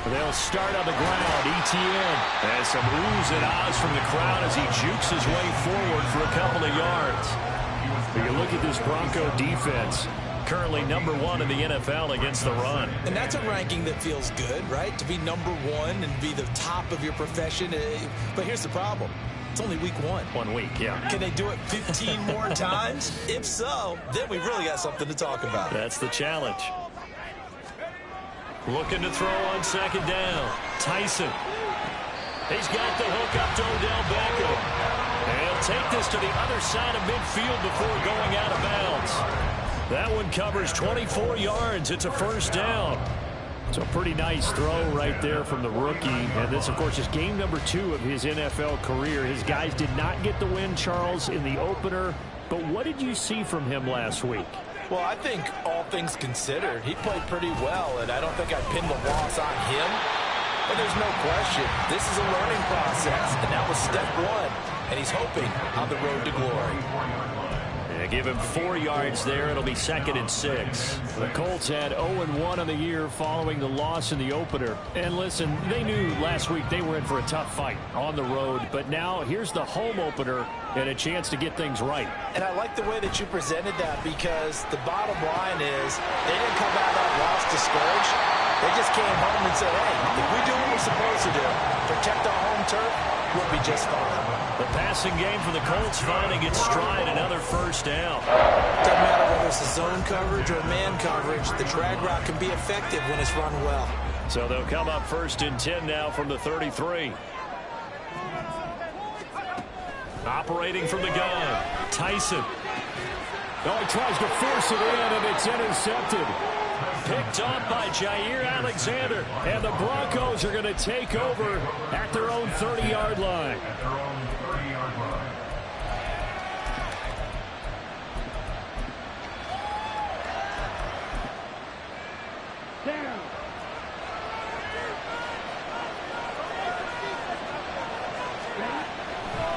They'll start on the ground. ETN has some oohs and ahs from the crowd as he jukes his way forward for a couple of yards. But you look at this Bronco defense, currently #1 in the NFL against the run. And that's a ranking that feels good, right? To be #1 and be the top of your profession. But here's the problem. It's only week 1. 1 week, yeah. Can they do it 15 more times? If so, then we really got something to talk about. That's the challenge. Looking to throw on second down. Tyson. He's got the hook up to Odell Beckham. And he'll take this to the other side of midfield before going out of bounds. That one covers 24 yards. It's a first down. So a pretty nice throw right there from the rookie. And this, of course, is game #2 of his NFL career. His guys did not get the win, Charles, in the opener. But what did you see from him last week? Well, I think all things considered, he played pretty well, and I don't think I pinned the loss on him. But there's no question, this is a learning process, and that was step 1, and he's hoping on the road to glory. Yeah, give him 4 yards there. It'll be 2nd and 6. The Colts had 0-1 on the year following the loss in the opener. And listen, they knew last week they were in for a tough fight on the road. But now here's the home opener and a chance to get things right. And I like the way that you presented that, because the bottom line is they didn't come out of that loss discouraged. They just came home and said, hey, if we do what we're supposed to do, protect our home turf, we'll be just fine. The passing game for the Colts finding its stride, another first down. Doesn't matter whether it's a zone coverage or man coverage, the drag route can be effective when it's run well. So they'll come up 1st and 10 now from the 33. Operating from the gun, Tyson. Oh, he tries to force it in, and it's intercepted. Picked up by Jair Alexander. And the Broncos are going to take over at their own 30-yard line.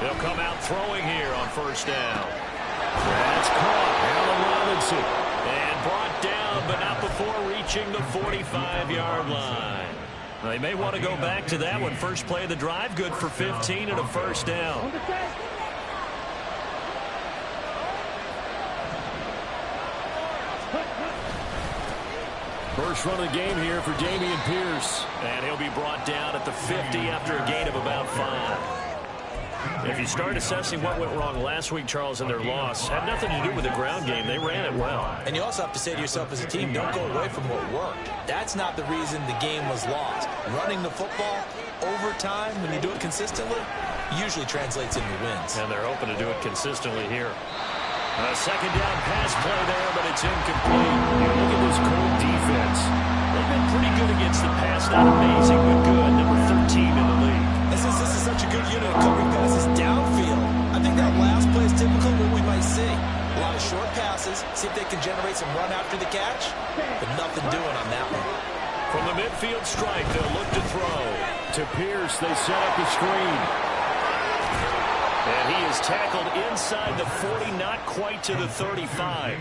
He'll come out throwing here on first down. That's caught. Allen Robinson. And brought down, but not before reaching the 45-yard line. They may want to go back to that one. First play of the drive, good for 15 and a first down. First run of the game here for Dameon Pierce. And he'll be brought down at the 50 after a gain of about 5. If you start assessing what went wrong last week, Charles, in their loss, had nothing to do with the ground game. They ran it well. And you also have to say to yourself as a team, don't go away from what worked. That's not the reason the game was lost. Running the football over time, when you do it consistently, usually translates into wins. And they're hoping to do it consistently here. A second down pass play there, but it's incomplete. You look at this Colt defense. They've been pretty good against the pass. Not amazing, but good. Number 13 in the league. And since this is such a good unit of covering passes downfield, I think that last play is typical of what we might see. A lot of short passes, see if they can generate some run after the catch, but nothing doing on that one. From the midfield stripe, they'll look to throw. To Pierce, they set up the screen. And he is tackled inside the 40, not quite to the 35.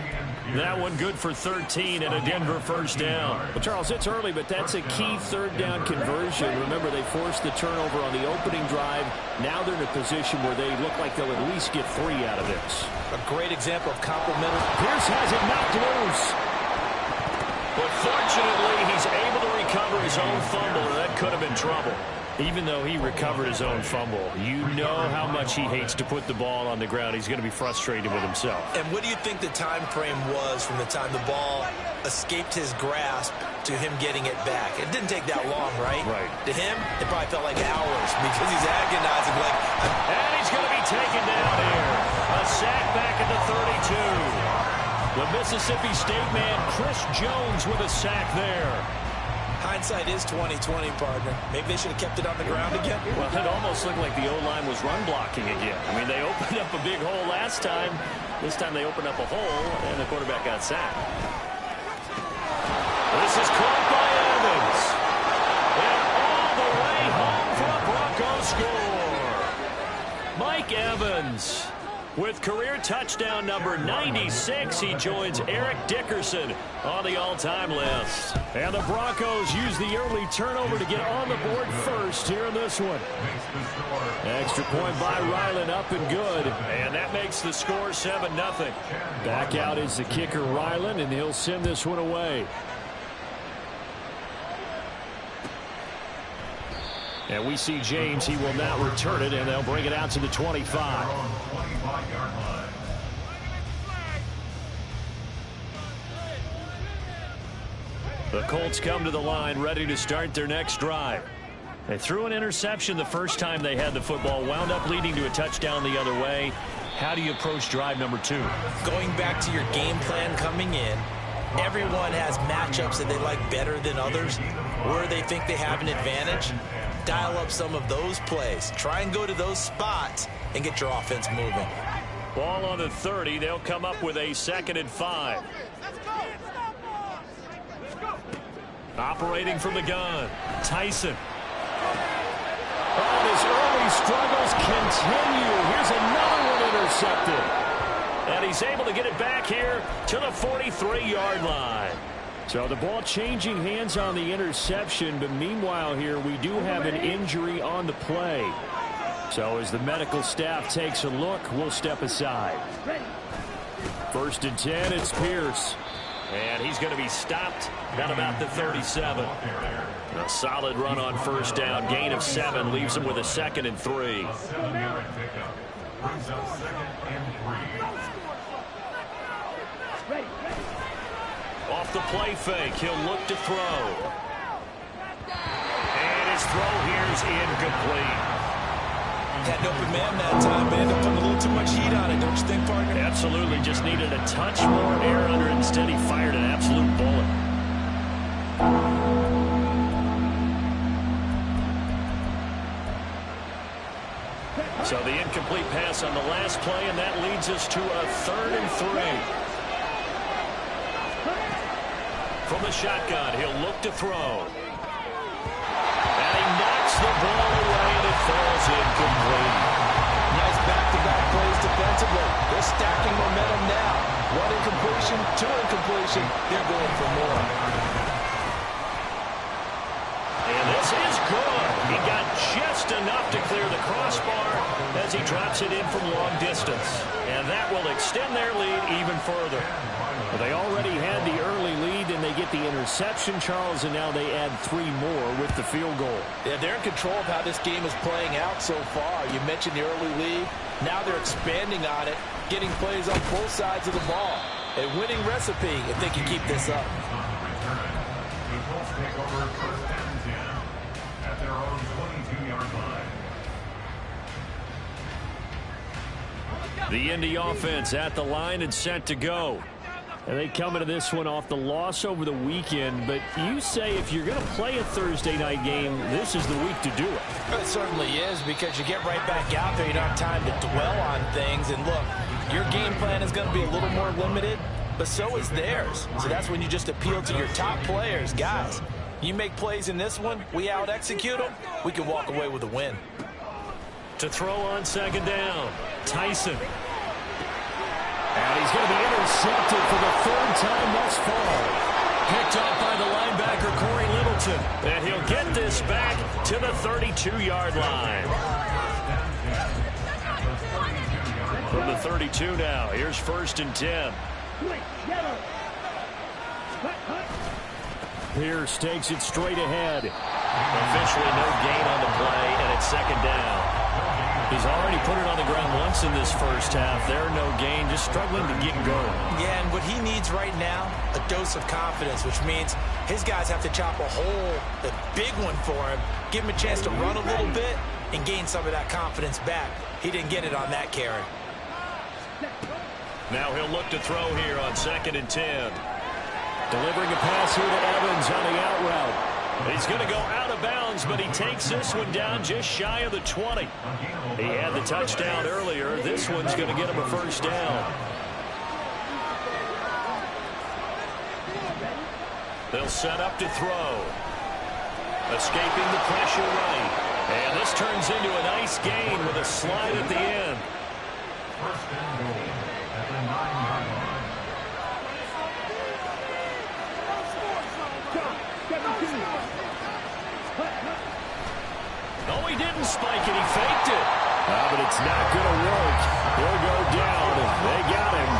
That one good for 13 and a Denver first down. Well, Charles, it's early, but that's a key third down conversion. Remember, they forced the turnover on the opening drive. Now they're in a position where they look like they'll at least get 3 out of this. A great example of complementary. Pierce has it knocked loose. But fortunately, he's able to recover his own fumble, and that could have been trouble. Even though he recovered his own fumble, you know how much he hates to put the ball on the ground. He's going to be frustrated with himself. And what do you think the time frame was from the time the ball escaped his grasp to him getting it back? It didn't take that long, right? Right. To him, it probably felt like hours because he's agonizing. And he's going to be taken down here. A sack back at the 32. The Mississippi State man, Chris Jones, with a sack there. Hindsight is 20/20, partner. Maybe they should have kept it on the ground again. Well, it almost looked like the O-line was run blocking again. I mean, they opened up a big hole last time. This time they opened up a hole, and the quarterback got sacked. This is caught by Evans. And all the way home for a Bronco score. Mike Evans With career touchdown number 96, he joins Eric Dickerson on the all-time list. And the Broncos use the early turnover to get on the board first here in this one. Extra point by Ryland, up and good. And that makes the score 7-0. Back out is the kicker, Ryland, and he'll send this one away. And we see James. He will now return it, and they'll bring it out to the 25. The Colts come to the line ready to start their next drive. They threw an interception the first time they had the football, wound up leading to a touchdown the other way. How do you approach drive number 2? Going back to your game plan coming in, everyone has matchups that they like better than others, where they think they have an advantage. Dial up some of those plays. Try and go to those spots and get your offense moving. Ball on the 30. They'll come up with a 2nd and 5. Operating from the gun, Tyson. And his early struggles continue. Here's another one intercepted. And he's able to get it back here to the 43-yard line. So the ball changing hands on the interception, but meanwhile here we do have an injury on the play. So as the medical staff takes a look, we'll step aside. 1st and 10, it's Pierce. And he's going to be stopped at about the 37. A solid run on 1st down. Gain of 7 leaves him with a 2nd and 3. Off the play fake, he'll look to throw. And his throw here's incomplete. Had an open man that time, but ended up putting a little too much heat on it, don't you think, partner? Absolutely, just needed a touch more air under it. Instead, he fired an absolute bullet. So the incomplete pass on the last play, and that leads us to a 3rd and 3. From the shotgun, he'll look to throw. And he knocks the ball away, and it falls incomplete. Nice back-to-back plays defensively. They're stacking momentum now. 1 incompletion, 2 incompletion. They're going for more. And this is good. He got just enough to clear the crossbar as he drops it in from long distance. And that will extend their lead even further. Well, they already had the early lead, and they get the interception, Charles, and now they add 3 more with the field goal. Yeah, they're in control of how this game is playing out so far. You mentioned the early lead. Now they're expanding on it, getting plays on both sides of the ball. A winning recipe if they can keep this up. The Indy offense at the line and set to go. And they come into this one off the loss over the weekend, but you say if you're going to play a Thursday night game, this is the week to do it. It certainly is, because you get right back out there. You don't have time to dwell on things. And look, your game plan is going to be a little more limited, but so is theirs. So that's when you just appeal to your top players. Guys, you make plays in this one, we out-execute them, we can walk away with a win. To throw on 2nd down, Tyson. And he's going to be intercepted for the 3rd time thus far. Picked off by the linebacker, Corey Littleton. And he'll get this back to the 32-yard line. From the 32 now, here's 1st and 10. Pierce takes it straight ahead. Officially no gain on the play, and it's 2nd down. He's already put it on the ground once in this first half. There, no gain, just struggling to get going. Yeah, and what he needs right now, a dose of confidence, which means his guys have to chop a hole, a big one for him, give him a chance to run a little bit and gain some of that confidence back. He didn't get it on that carry. Now he'll look to throw here on 2nd and 10. Delivering a pass here to Evans on the out route. He's going to go out of bounds, but he takes this one down just shy of the 20. He had the touchdown earlier. This one's going to get him a 1st down. They'll set up to throw. Escaping the pressure right. And this turns into a nice gain with a slide at the end. not going to work. He'll go down. They got him.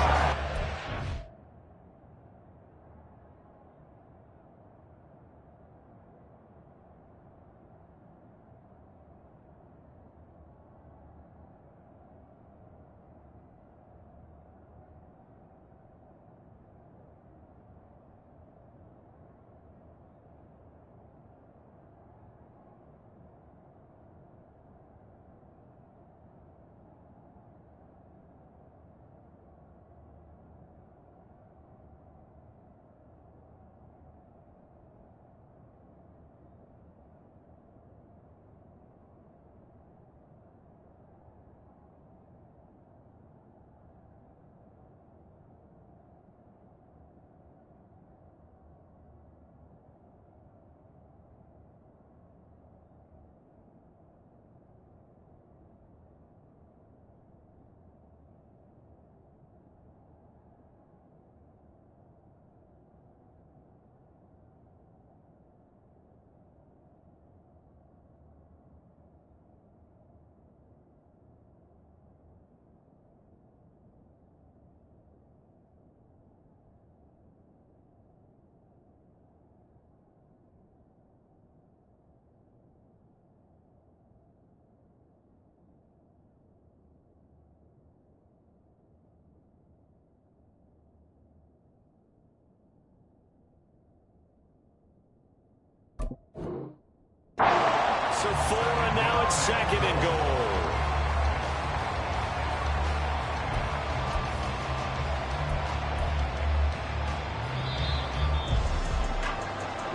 So 4, and now it's 2nd and goal.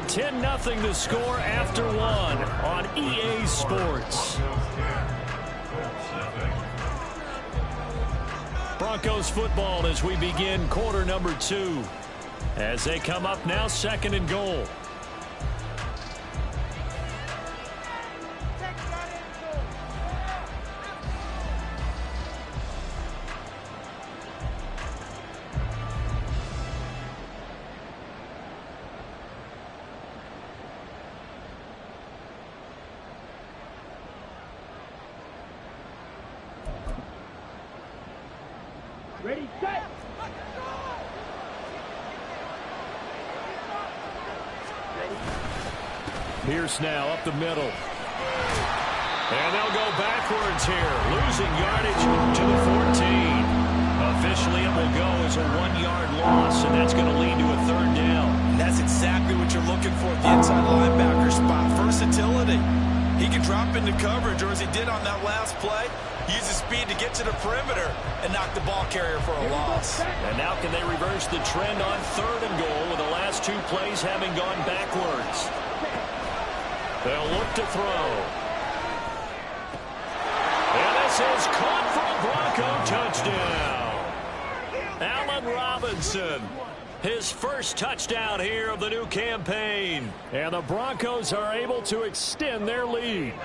$10-0 to score after 1 on EA Sports. Broncos football as we begin quarter number 2. As they come up now, 2nd and goal. Ready, set! Pierce now up the middle. And they'll go backwards here, losing yardage to the 14. Officially, it will go as a 1-yard loss, and that's going to lead to a 3rd down. And that's exactly what you're looking for at the inside linebacker spot. Versatility. He can drop into coverage, or as he did on that last play, use his speed to get to the perimeter and knock the ball carrier for a loss. And now can they reverse the trend on 3rd and goal with the last 2 plays having gone backwards? They'll look to throw. And this is caught for a Bronco touchdown. Allen Robinson, his first touchdown here of the new campaign. And the Broncos are able to extend their lead.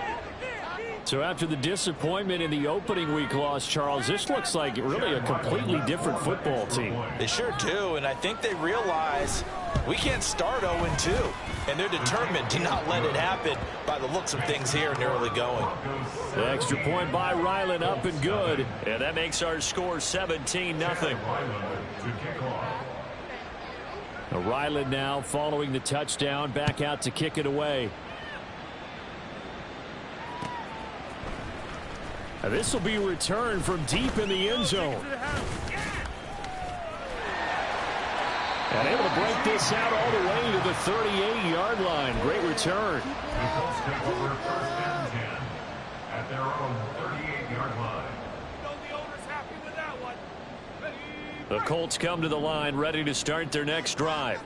So after the disappointment in the opening week loss, Charles, this looks like really a completely different football team. They sure do, and I think they realize we can't start 0-2, and they're determined to not let it happen by the looks of things here in the early going. The extra point by Ryland up and good, and that makes our score 17-0. Ryland now following the touchdown, back out to kick it away. This will be returned from deep in the end zone. And able to break this out all the way to the 38-yard line. Great return. At their own 38-yard line. The owner's happy with that one. The Colts come to the line ready to start their next drive.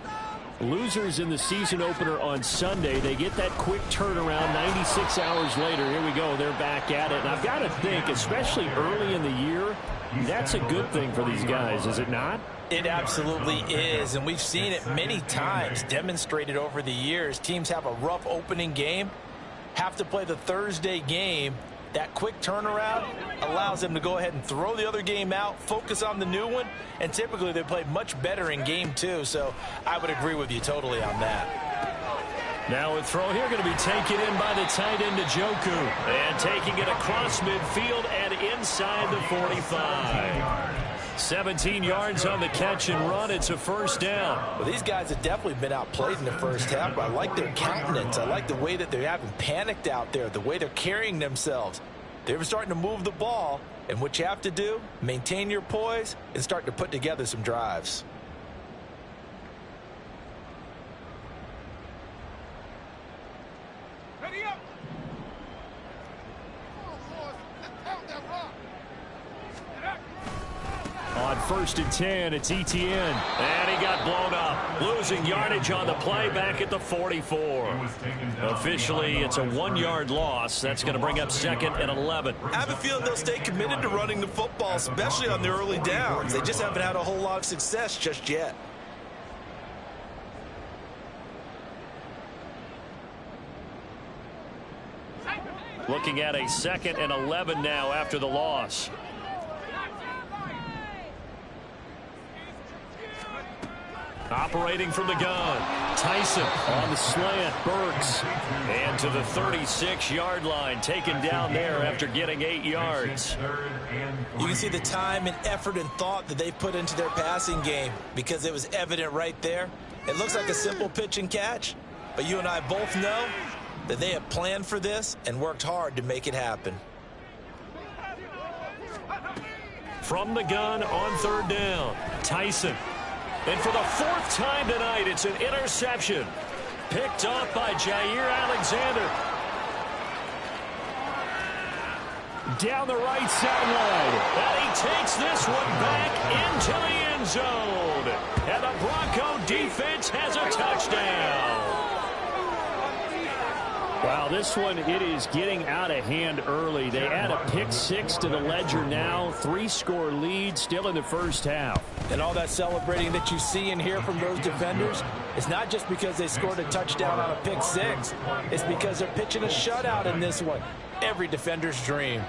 Losers in the season opener on Sunday. They get that quick turnaround 96 hours later. Here we go. They're back at it. And I've got to think, especially early in the year, that's a good thing for these guys, is it not? It absolutely is, and we've seen it many times demonstrated over the years. Teams have a rough opening game, have to play the Thursday game. That quick turnaround allows them to go ahead and throw the other game out, focus on the new one, and typically they play much better in game 2, so I would agree with you totally on that. Now a throw here going to be taken in by the tight end Njoku. And taking it across midfield and inside the 45. 17 yards on the catch and run. It's a first down. Well, these guys have definitely been outplayed in the first half, but I like their countenance. I like the way that they're having panicked out there, the way they're carrying themselves. They're starting to move the ball, and what you have to do, maintain your poise and start to put together some drives. On 1st and 10, it's Etienne. And he got blown up. Losing yardage on the play back at the 44. Officially, it's a 1-yard loss. That's going to bring up 2nd and 11. I have a feeling they'll stay committed to running the football, especially on the early downs. They just haven't had a whole lot of success just yet. Looking at a 2nd and 11 now after the loss. Operating from the gun. Tyson on the slant. Burks. And to the 36-yard line. Taken down there after getting 8 yards. You can see the time and effort and thought that they put into their passing game because it was evident right there. It looks like a simple pitch and catch, but you and I both know that they have planned for this and worked hard to make it happen. From the gun on 3rd down. Tyson. And for the 4th time tonight, it's an interception. Picked off by Jair Alexander. Down the right sideline. And he takes this one back into the end zone. And the Bronco defense has a touchdown. Wow, this one, it is getting out of hand early. They add a pick 6 to the ledger now. 3-score lead still in the first half. And all that celebrating that you see and hear from those defenders, it's not just because they scored a touchdown on a pick 6. It's because they're pitching a shutout in this one. Every defender's dream.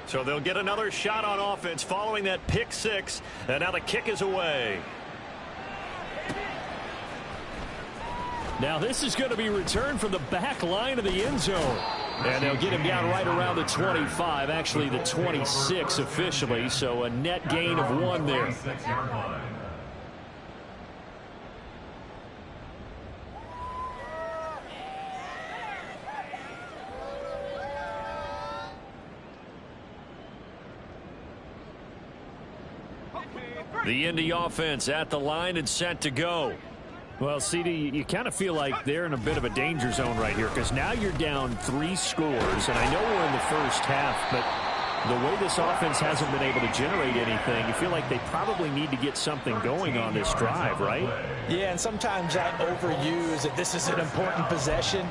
So they'll get another shot on offense following that pick 6. And now the kick is away. Now this is going to be returned from the back line of the end zone. And they'll get him down right around the 25, actually the 26 officially. So a net gain of 1 there. The Indy offense at the line and set to go. Well, CD, you kind of feel like they're in a bit of a danger zone right here because now you're down 3 scores, and I know we're in the first half, but the way this offense hasn't been able to generate anything, you feel like they probably need to get something going on this drive, right? Yeah, and sometimes I overuse that this is an important possession.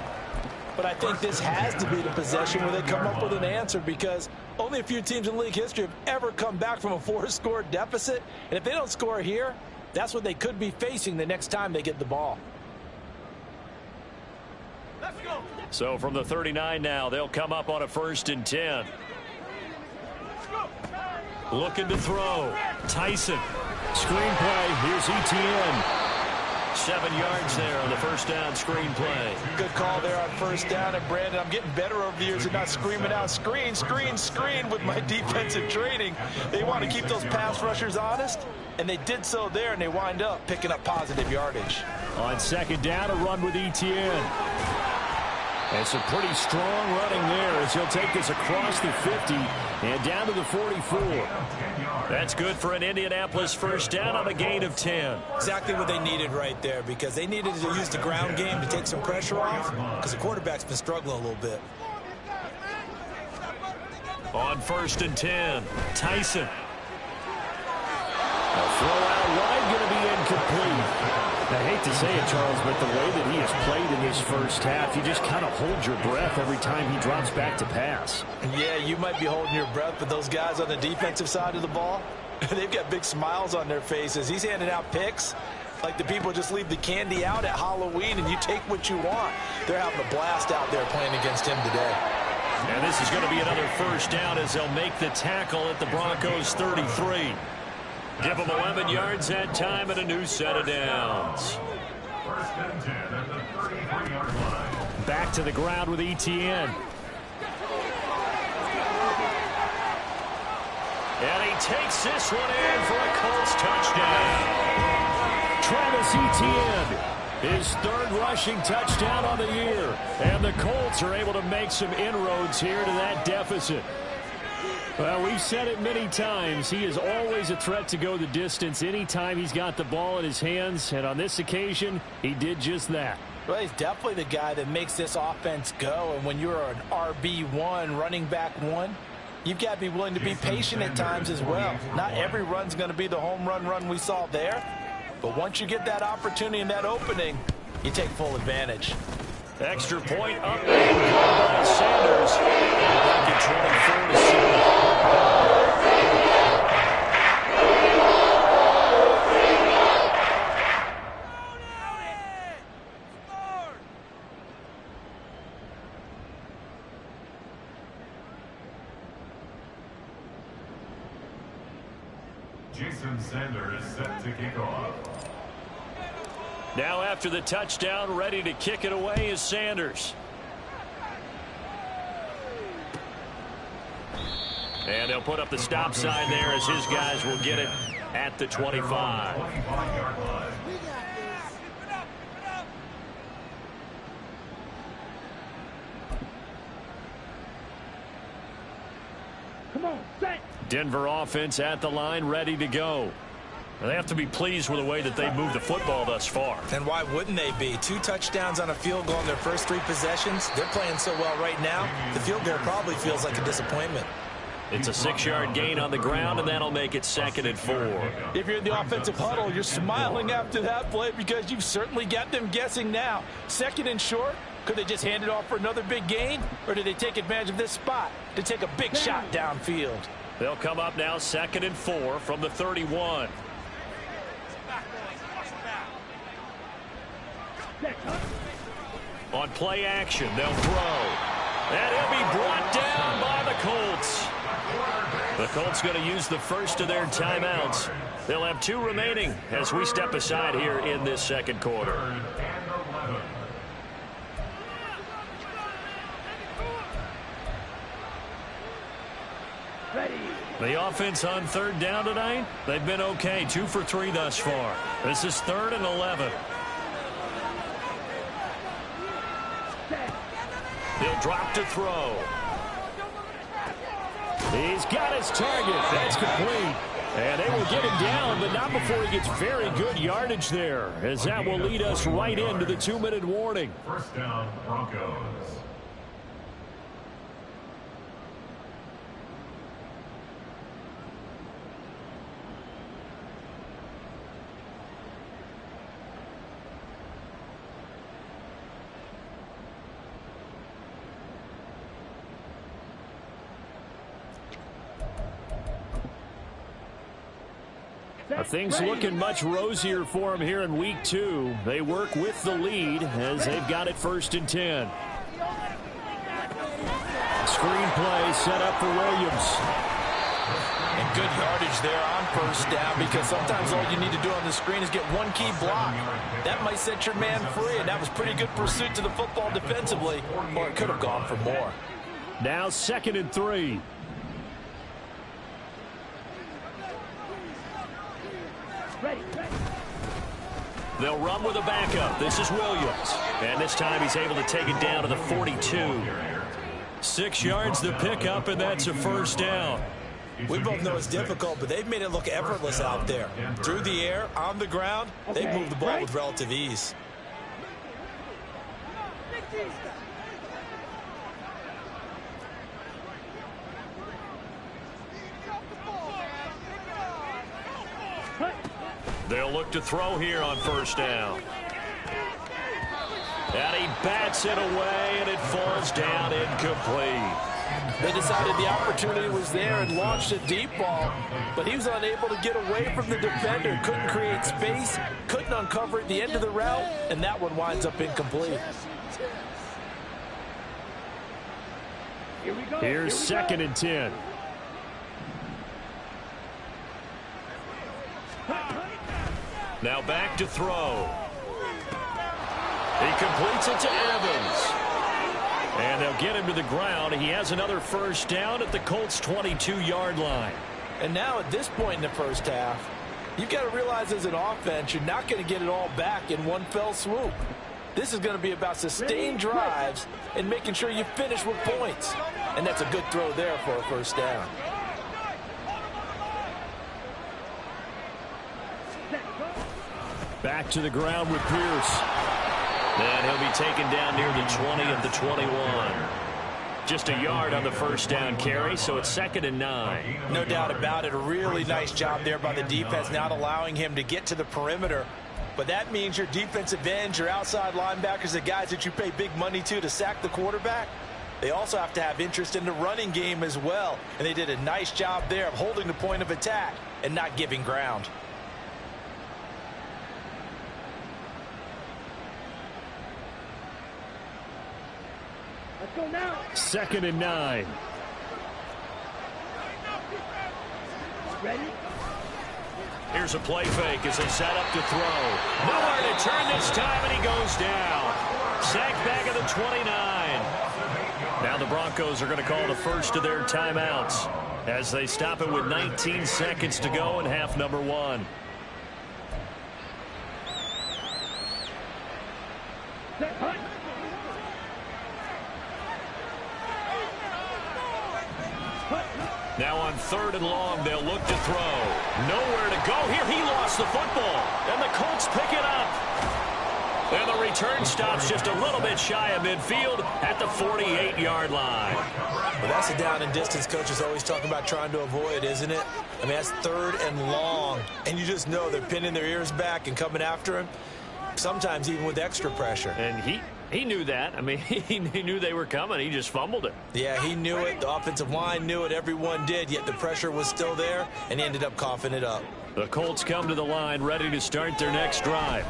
But I think this has to be the possession where they come up with an answer because only a few teams in league history have ever come back from a 4-score deficit. And if they don't score here, that's what they could be facing the next time they get the ball. Let's go. So from the 39 now, they'll come up on a 1st and 10. Looking to throw. Tyson. Screenplay. Here's Etienne. 7 yards there on the first down screenplay. Good call there on 1st down. And Brandon, I'm getting better over the years at not screaming out screen, screen, screen with my defensive training. They want to keep those pass rushers honest, and they did so there, and they wind up picking up positive yardage. On 2nd down, a run with Etienne. And some pretty strong running there as he'll take this across the 50 and down to the 44. That's good for an Indianapolis first down on a gain of 10. Exactly what they needed right there because they needed to use the ground game to take some pressure off because the quarterback's been struggling a little bit. On 1st and 10, Tyson. A throw out wide going to be incomplete. I hate to say it, Charles, but the way that he has played in this first half, you just kind of hold your breath every time he drops back to pass. Yeah, you might be holding your breath, but those guys on the defensive side of the ball, they've got big smiles on their faces. He's handing out picks like the people just leave the candy out at Halloween and you take what you want. They're having a blast out there playing against him today. And this is going to be another first down as they'll make the tackle at the Broncos 33. Give them 11 yards that time and a new set of downs. First and 10 at the 33-yard line. Back to the ground with ETN. And he takes this one in for a Colts touchdown. Travis Etienne, his third rushing touchdown on the year. And the Colts are able to make some inroads here to that deficit. Well, we've said it many times. He is always a threat to go the distance anytime he's got the ball in his hands. And on this occasion, he did just that. Well, he's definitely the guy that makes this offense go. And when you're an RB1, running back one, you've got to be willing to be patient at times as well. Not every run's going to be the home run we saw there. But once you get that opportunity and that opening, you take full advantage. Extra point up by Sanders. Back at 24-7. Jason Sanders set to kick off. Now after the touchdown, ready to kick it away is Sanders. And they'll put up the stop sign there as his guys will get it at the 25. Come on, set. Denver offense at the line, ready to go. They have to be pleased with the way that they've moved the football thus far. And why wouldn't they be? 2 touchdowns on a field goal in their first 3 possessions. They're playing so well right now, the field goal probably feels like a disappointment. It's a 6-yard gain on the ground, and that'll make it 2nd and 4. If you're in the offensive huddle, you're smiling after that play because you've certainly got them guessing now. 2nd and short, could they just hand it off for another big gain? Or do they take advantage of this spot to take a big shot downfield? They'll come up now 2nd and 4 from the 31. On play action, they'll throw. And he'll be brought down by the Colts. The Colts going to use the first of their timeouts. They'll have 2 remaining as we step aside here in this second quarter. The offense on 3rd down tonight, they've been okay. 2 for 3 thus far. This is 3rd and 11. He'll drop to throw. He's got his target. That's complete. And they will get him down, but not before he gets very good yardage there, as that will lead us right into the 2-minute warning. First down, Broncos. Things looking much rosier for him here in week 2. They work with the lead as they've got it 1st and 10. Screen play set up for Williams. And good yardage there on 1st down because sometimes all you need to do on the screen is get one key block. That might set your man free, and that was pretty good pursuit to the football defensively, or it could have gone for more. Now 2nd and 3. They'll run with a backup. This is Williams. And this time he's able to take it down to the 42. 6 yards the pickup, and that's a 1st down. We both know it's difficult, but they've made it look effortless out there. Through the air, on the ground, they've moved the ball with relative ease. They'll look to throw here on 1st down. And he bats it away, and it falls down incomplete. They decided the opportunity was there and launched a deep ball, but he was unable to get away from the defender, couldn't create space, couldn't uncover at the end of the route, and that one winds up incomplete. Here's 2nd and 10. Now back to throw. He completes it to Evans. And they'll get him to the ground. He has another first down at the Colts' 22-yard line. And now at this point in the first half, you've got to realize as an offense, you're not going to get it all back in one fell swoop. This is going to be about sustained drives and making sure you finish with points. And that's a good throw there for a first down. Back to the ground with Pierce. And he'll be taken down near the 20 of the 21. Just a yard on the first down carry, so it's 2nd and 9. No doubt about it. A really nice job there by the defense, not allowing him to get to the perimeter. But that means your defensive ends, your outside linebackers, the guys that you pay big money to sack the quarterback, they also have to have interest in the running game as well. And they did a nice job there of holding the point of attack and not giving ground. Let's go now. 2nd and 9. Ready? Here's a play fake as they set up to throw. Nowhere to turn this time, and he goes down. Sacked back at the 29. Now the Broncos are going to call the first of their timeouts as they stop it with 19 seconds to go in half number 1. Now on 3rd and long, they'll look to throw. Nowhere to go here. He lost the football, and the Colts pick it up. And the return stops just a little bit shy of midfield at the 48-yard line. Well, that's a down and distance coach is always talking about trying to avoid, isn't it? I mean, that's 3rd and long, and you just know they're pinning their ears back and coming after him, sometimes even with extra pressure. And he knew that. I mean, he knew they were coming. He just fumbled it. Yeah, he knew it. The offensive line knew it. Everyone did, yet the pressure was still there, and he ended up coughing it up. The Colts come to the line ready to start their next drive.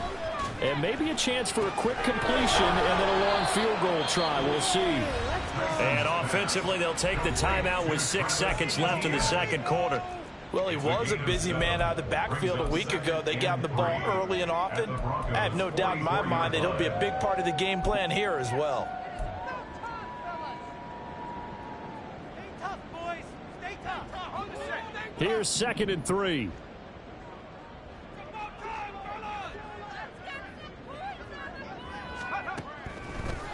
And maybe a chance for a quick completion and then a long field goal try. We'll see. And offensively, they'll take the timeout with 6 seconds left in the second quarter. Well, he was a busy man out of the backfield a week ago. They got the ball early and often. I have no doubt in my mind that he'll be a big part of the game plan here as well. Stay tough, boys. Stay tough. Here's 2nd and 3.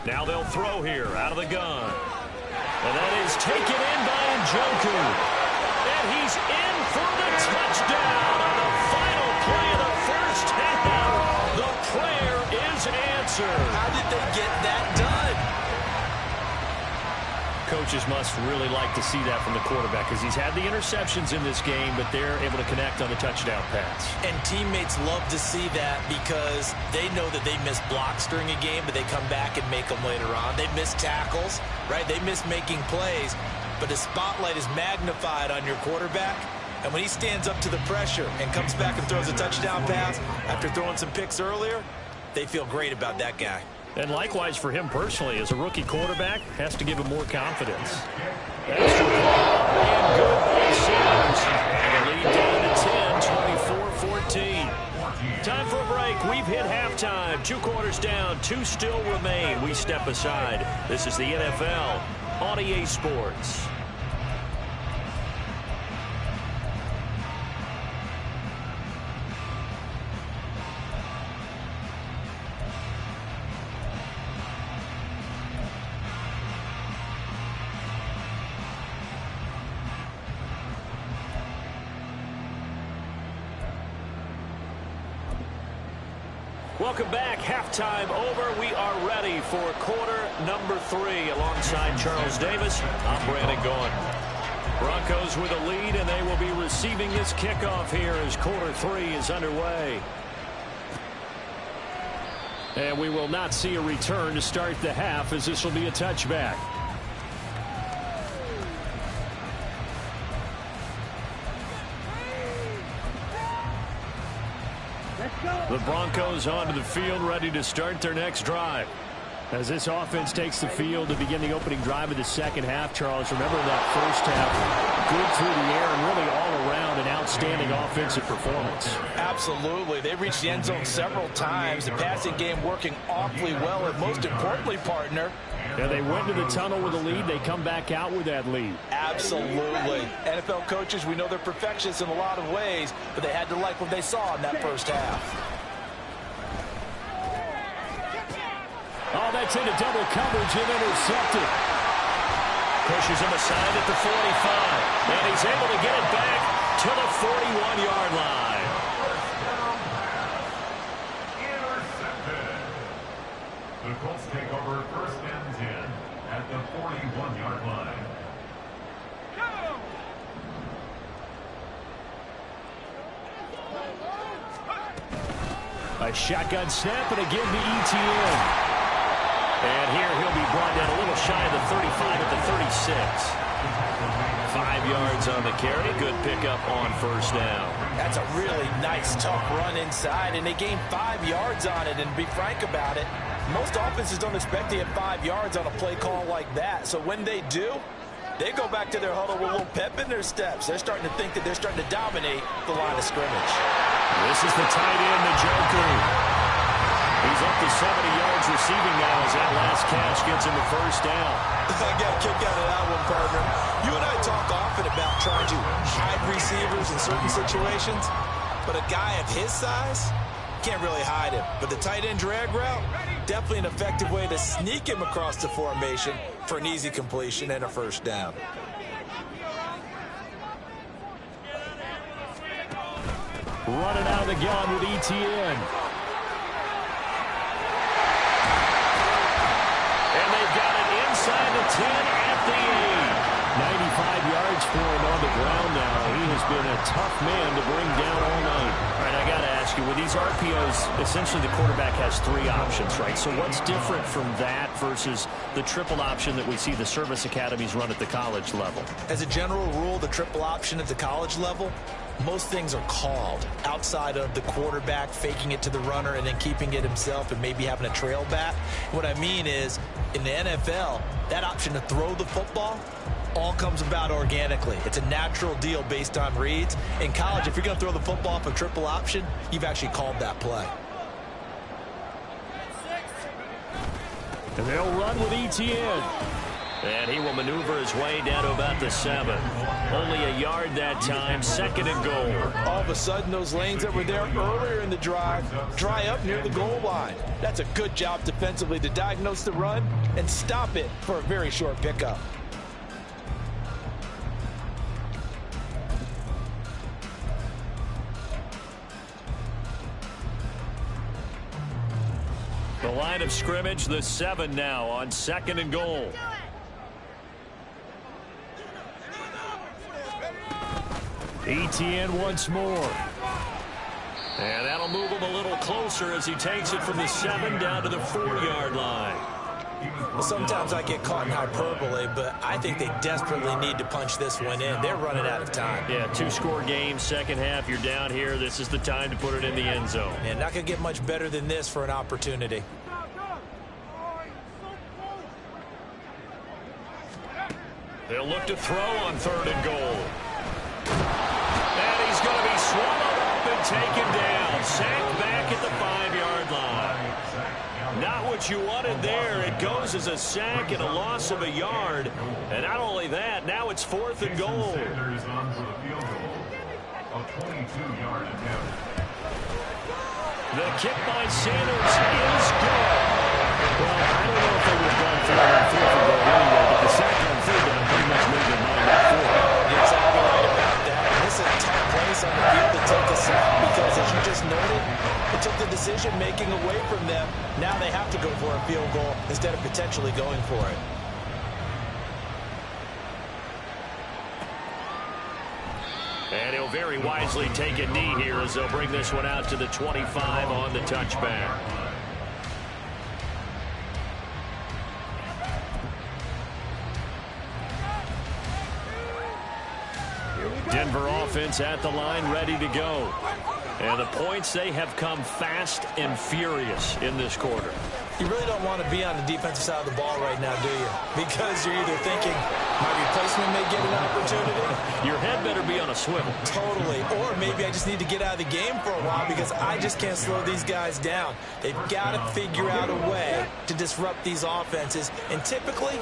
Now they'll throw here out of the gun. And that is taken in by Njoku. And he's in for the touchdown on the final play of the first half. The prayer is answered. How did they get that done? Coaches must really like to see that from the quarterback because he's had the interceptions in this game, but they're able to connect on the touchdown pass. And teammates love to see that because they know that they miss blocks during a game, but they come back and make them later on. They miss tackles, right? They miss making plays, but the spotlight is magnified on your quarterback. And when he stands up to the pressure and comes back and throws a touchdown pass after throwing some picks earlier, they feel great about that guy. And likewise for him personally, as a rookie quarterback, has to give him more confidence. Extra ball, and good by Sanders. And the lead down to 10, 24-14. Time for a break. We've hit halftime. 2 quarters down, 2 still remain. We step aside. This is the NFL on EA Sports. Welcome back. Halftime over. We are ready for quarter number 3 alongside Charles Davis. I'm Brandon Gaughan. Broncos with a lead, and they will be receiving this kickoff here as quarter 3 is underway. And we will not see a return to start the half as this will be a touchback. The Broncos onto the field ready to start their next drive. As this offense takes the field to begin the opening drive of the second half, Charles, remember that first half, good through the air and really all around an outstanding offensive performance. Absolutely. They reached the end zone several times. The passing game working awfully well, and most importantly, partner, yeah, they went to the tunnel with a lead. They come back out with that lead. Absolutely. NFL coaches, we know they're perfectionists in a lot of ways, but they had to like what they saw in that first half. Oh, that's into double coverage and intercepted. Pushes him aside at the 45. And he's able to get it back to the 41-yard line. Intercepted. The Colts take over first and 10 at the 41-yard line. A shotgun snap and again to ETN. And here he'll be brought down a little shy of the 35 at the 36. 5 yards on the carry. Good pickup on first down. That's a really nice, tough run inside, and they gained 5 yards on it. And to be frank about it, most offenses don't expect to get 5 yards on a play call like that. So when they do, they go back to their huddle with a little pep in their steps. They're starting to think that they're starting to dominate the line of scrimmage. This is the tight end, the Joker. He's up to 70 yards receiving now as that last catch gets him the first down. I got a kick out of that one, partner. You and I talk often about trying to hide receivers in certain situations, but a guy of his size can't really hide him. But the tight end drag route, definitely an effective way to sneak him across the formation for an easy completion and a first down. Running out of the gun with ETN. And they've got it inside the 10 at the 8. 95 yards for him on the ground now. He has been a tough man to bring down all night. All right, I got to ask you, with these RPOs, essentially the quarterback has 3 options, right? So what's different from that versus the triple option that we see the service academies run at the college level? As a general rule, the triple option at the college level, most things are called outside of the quarterback faking it to the runner and then keeping it himself and maybe having a trail back. What I mean is, in the NFL, that option to throw the football all comes about organically. It's a natural deal based on reads. In college, if you're going to throw the football off a triple option, you've actually called that play. And they'll run with ETN. And he will maneuver his way down to about the 7. Only a yard that time, 2nd and goal. All of a sudden, those lanes that were there earlier in the drive dry up near the goal line. That's a good job defensively to diagnose the run and stop it for a very short pickup. The line of scrimmage, the 7 now on 2nd and goal. ETN once more. And that'll move him a little closer as he takes it from the 7 down to the 4-yard line. Well, sometimes I get caught in hyperbole, but I think they desperately need to punch this one in. They're running out of time. Yeah, 2-score game, second half. You're down here. This is the time to put it in the end zone. And not going to get much better than this for an opportunity. They'll look to throw on 3rd and goal. And he's going to be swallowed up and taken down. Sacked back at the 5-yard line. Not what you wanted there. It goes as a sack and a loss of a yard. And not only that, now it's 4th and goal. Sanders on for the field goal. A 22-yard attempt. The kick by Sanders is good. Well, I don't know if they would have gone for it on 4th and goal anyway, but the sack on 3rd down pretty much made their mind up for it. You're exactly right about that. And this is a tough place on the field to take a sack because, as you just noted, it took the decision-making away from them. Now they have to go for a field goal instead of potentially going for it. And he'll very wisely take a knee here as they'll bring this one out to the 25 on the touchback. Denver offense at the line, ready to go. And the points, they have come fast and furious in this quarter. You really don't want to be on the defensive side of the ball right now, do you? Because you're either thinking, my replacement may get an opportunity. Your head better be on a swivel. Totally. Or maybe I just need to get out of the game for a while because I just can't slow these guys down. They've got to figure out a way to disrupt these offenses. And typically,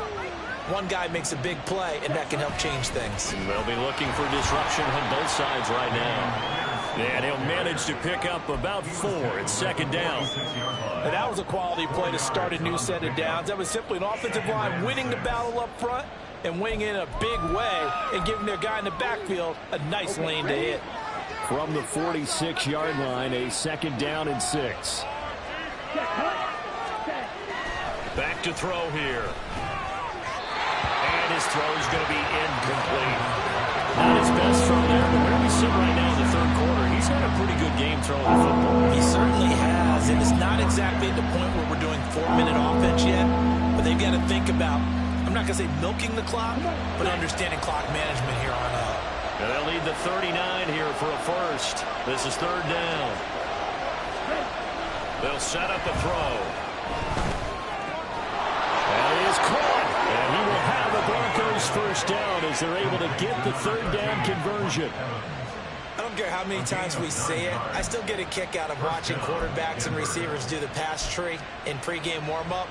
one guy makes a big play, and that can help change things. They'll be looking for disruption on both sides right now. And he'll manage to pick up about 4. It's second down. And that was a quality play to start a new set of downs. That was simply an offensive line winning the battle up front and winning in a big way and giving their guy in the backfield a nice lane to hit. From the 46-yard line, a second down and 6. Back to throw here. And his throw is going to be incomplete. Not his best throw there, but where we sit right now in the third quarter, he's had a pretty good game throwing the football. He certainly has, and it's not exactly at the point where we're doing 4-minute offense yet, but they've got to think about, I'm not going to say milking the clock, but understanding clock management here on out. And they'll lead the 39 here for a first. This is third down. They'll set up a throw. And it is caught. And he will have the Broncos first down as they're able to get the third down conversion. I don't care how many times we say it, I still get a kick out of watching quarterbacks and receivers do the pass tree in pregame warm-up.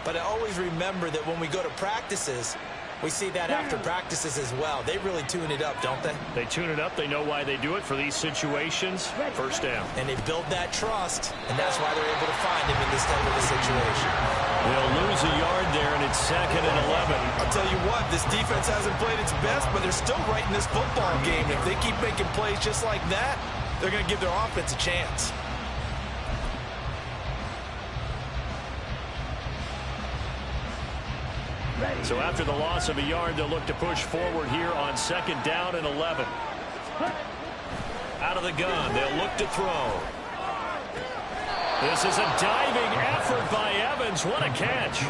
But I always remember that when we go to practices, we see that after practices as well. They really tune it up, don't they? They tune it up. They know why they do it for these situations. First down. And they build that trust, and that's why they're able to find him in this type of a situation. They'll lose a yard there, and it's second and 11. I'll tell you what, this defense hasn't played its best, but they're still right in this football game. If they keep making plays just like that, they're going to give their offense a chance. So after the loss of a yard, they'll look to push forward here on second down and 11. Out of the gun, they'll look to throw. This is a diving effort by Evans. What a catch.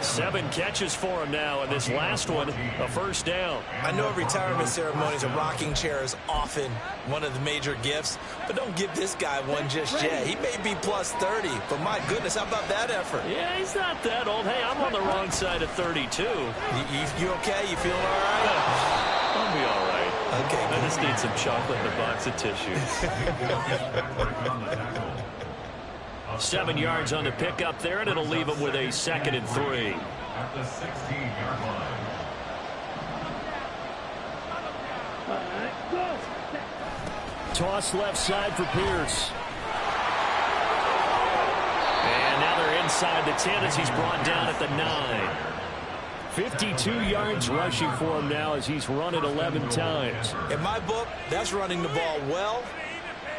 7 catches for him now, and this last one, a first down. I know at retirement ceremonies, a rocking chair is often one of the major gifts, but don't give this guy one just yet. He may be plus 30, but my goodness, how about that effort? Yeah, he's not that old. Hey, I'm on the wrong side of 32. You okay? You feeling all right? I'll be all right. Okay. I just need some chocolate and a box of tissues. 7 yards on the pickup there, and it'll leave him with a second and 3. At the 16-yard line. Toss left side for Pierce. And now they're inside the 10 as he's brought down at the 9. 52 yards rushing for him now as he's run it 11 times. In my book, that's running the ball well,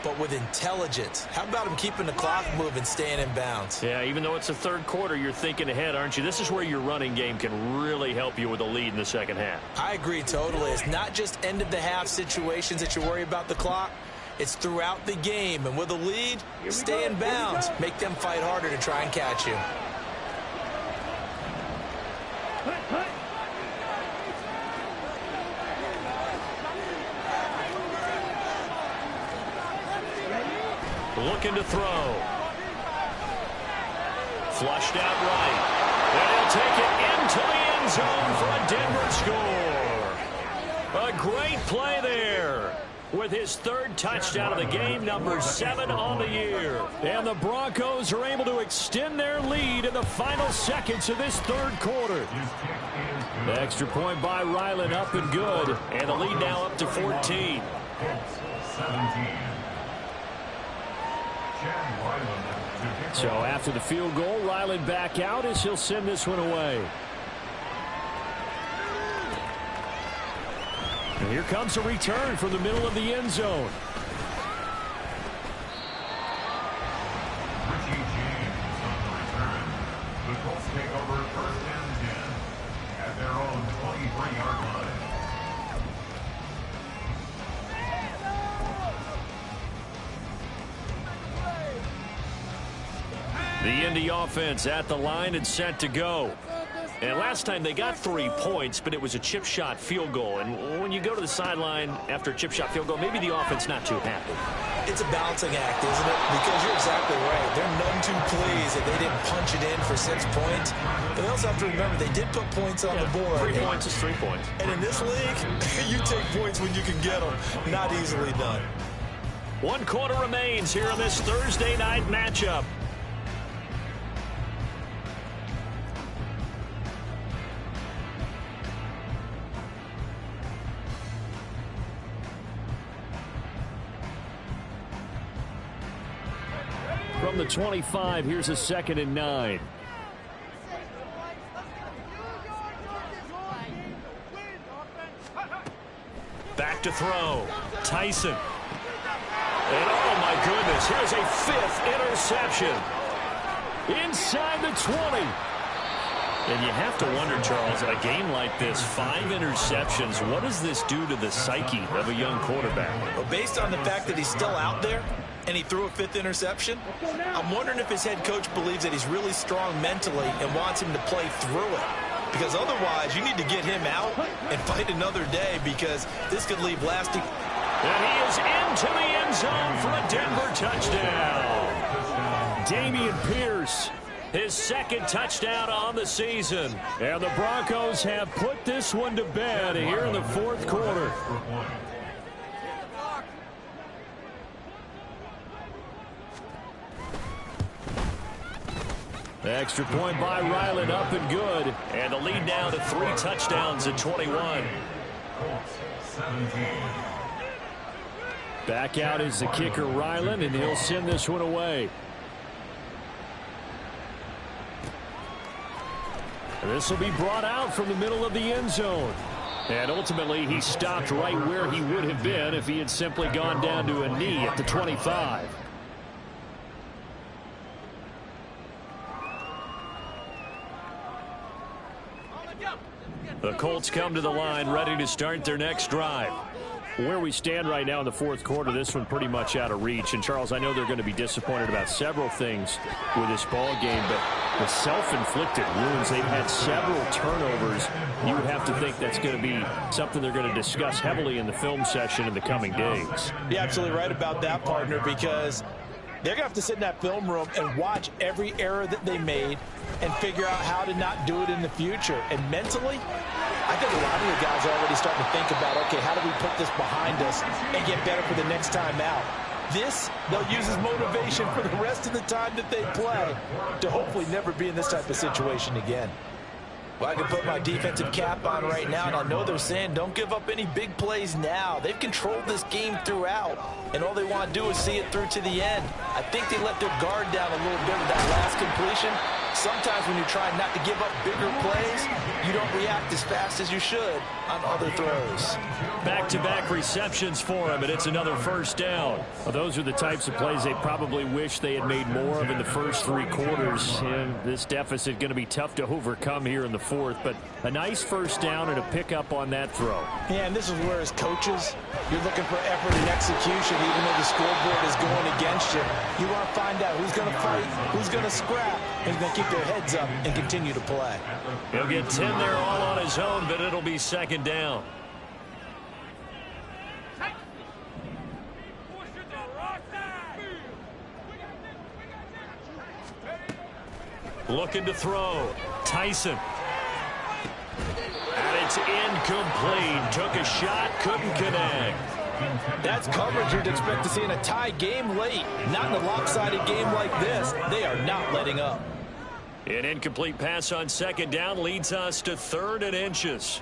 but with intelligence. How about him keeping the clock moving, staying in bounds? Yeah, even though it's the third quarter, you're thinking ahead, aren't you? This is where your running game can really help you with a lead in the second half. I agree totally. It's not just end-of-the-half situations that you worry about the clock. It's throughout the game. And with a lead, stay in bounds. Make them fight harder to try and catch you. Looking to throw. Flushed out right. And he'll take it into the end zone for a Denver score. A great play there with his third touchdown of the game, number 7 on the year. And the Broncos are able to extend their lead in the final seconds of this third quarter. The extra point by Ryland up and good. And the lead now up to 14. 17. So after the field goal, Ryland back out as he'll send this one away. And here comes a return from the middle of the end zone. Richie James on the return. The Colts take over first and 10 at their own 23-yard line. The Indy offense at the line and set to go. And last time they got 3 points, but it was a chip shot field goal. And when you go to the sideline after a chip shot field goal, maybe the offense not too happy. It's a balancing act, isn't it? Because you're exactly right. They're none too pleased that they didn't punch it in for 6 points. But they also have to remember they did put points on the board. 3 points is 3 points. And in this league, you take points when you can get them. Not easily done. 1 quarter remains here in this Thursday night matchup. From the 25, here's a 2nd and 9. Back to throw. Tyson. And oh my goodness, here's a 5th interception. Inside the 20. And you have to wonder, Charles, a game like this, 5 interceptions, what does this do to the psyche of a young quarterback? Well, based on the fact that he's still out there, and he threw a 5th interception, I'm wondering if his head coach believes that he's really strong mentally and wants him to play through it. Because otherwise, you need to get him out and fight another day, because this could leave lasting. And he is into the end zone for a Denver touchdown. Dameon Pierce, his 2nd touchdown on the season. And the Broncos have put this one to bed here in the 4th quarter. Extra point by Ryland, up and good. And the lead down to 3 touchdowns at 21. Back out is the kicker, Ryland, and he'll send this one away. And this will be brought out from the middle of the end zone. And ultimately, he stopped right where he would have been if he had simply gone down to a knee at the 25. The Colts come to the line, ready to start their next drive. Where we stand right now in the 4th quarter, this one pretty much out of reach. And, Charles, I know they're going to be disappointed about several things with this ball game, but the self-inflicted wounds, they've had several turnovers. You would have to think that's going to be something they're going to discuss heavily in the film session in the coming days. You're absolutely right about that, partner, because they're going to have to sit in that film room and watch every error that they made and figure out how to not do it in the future. And mentally, I think a lot of the guys are already starting to think about, okay, how do we put this behind us and get better for the next time out? This, they'll use as motivation for the rest of the time that they play to hopefully never be in this type of situation again. Well, I can put my defensive cap on right now, and I know they're saying don't give up any big plays now. They've controlled this game throughout, and all they want to do is see it through to the end. I think they let their guard down a little bit with that last completion. Sometimes when you're trying not to give up bigger plays, you don't react as fast as you should on other throws. Back-to-back receptions for him, and it's another 1st down. Well, those are the types of plays they probably wish they had made more of in the first 3 quarters. And this deficit going to be tough to overcome here in the 4th, but a nice 1st down and a pickup on that throw. Yeah, and this is where, as coaches, you're looking for effort and execution, even though the scoreboard is going against you. You want to find out who's going to fight, who's going to scrap, who's going to keep their heads up and continue to play. He'll get 10 there all on his own, but it'll be 2nd down. Looking to throw. Tyson. And it's incomplete. Took a shot, couldn't connect. That's coverage you'd expect to see in a tie game late. Not in a lopsided game like this. They are not letting up. An incomplete pass on 2nd down leads us to 3rd and inches.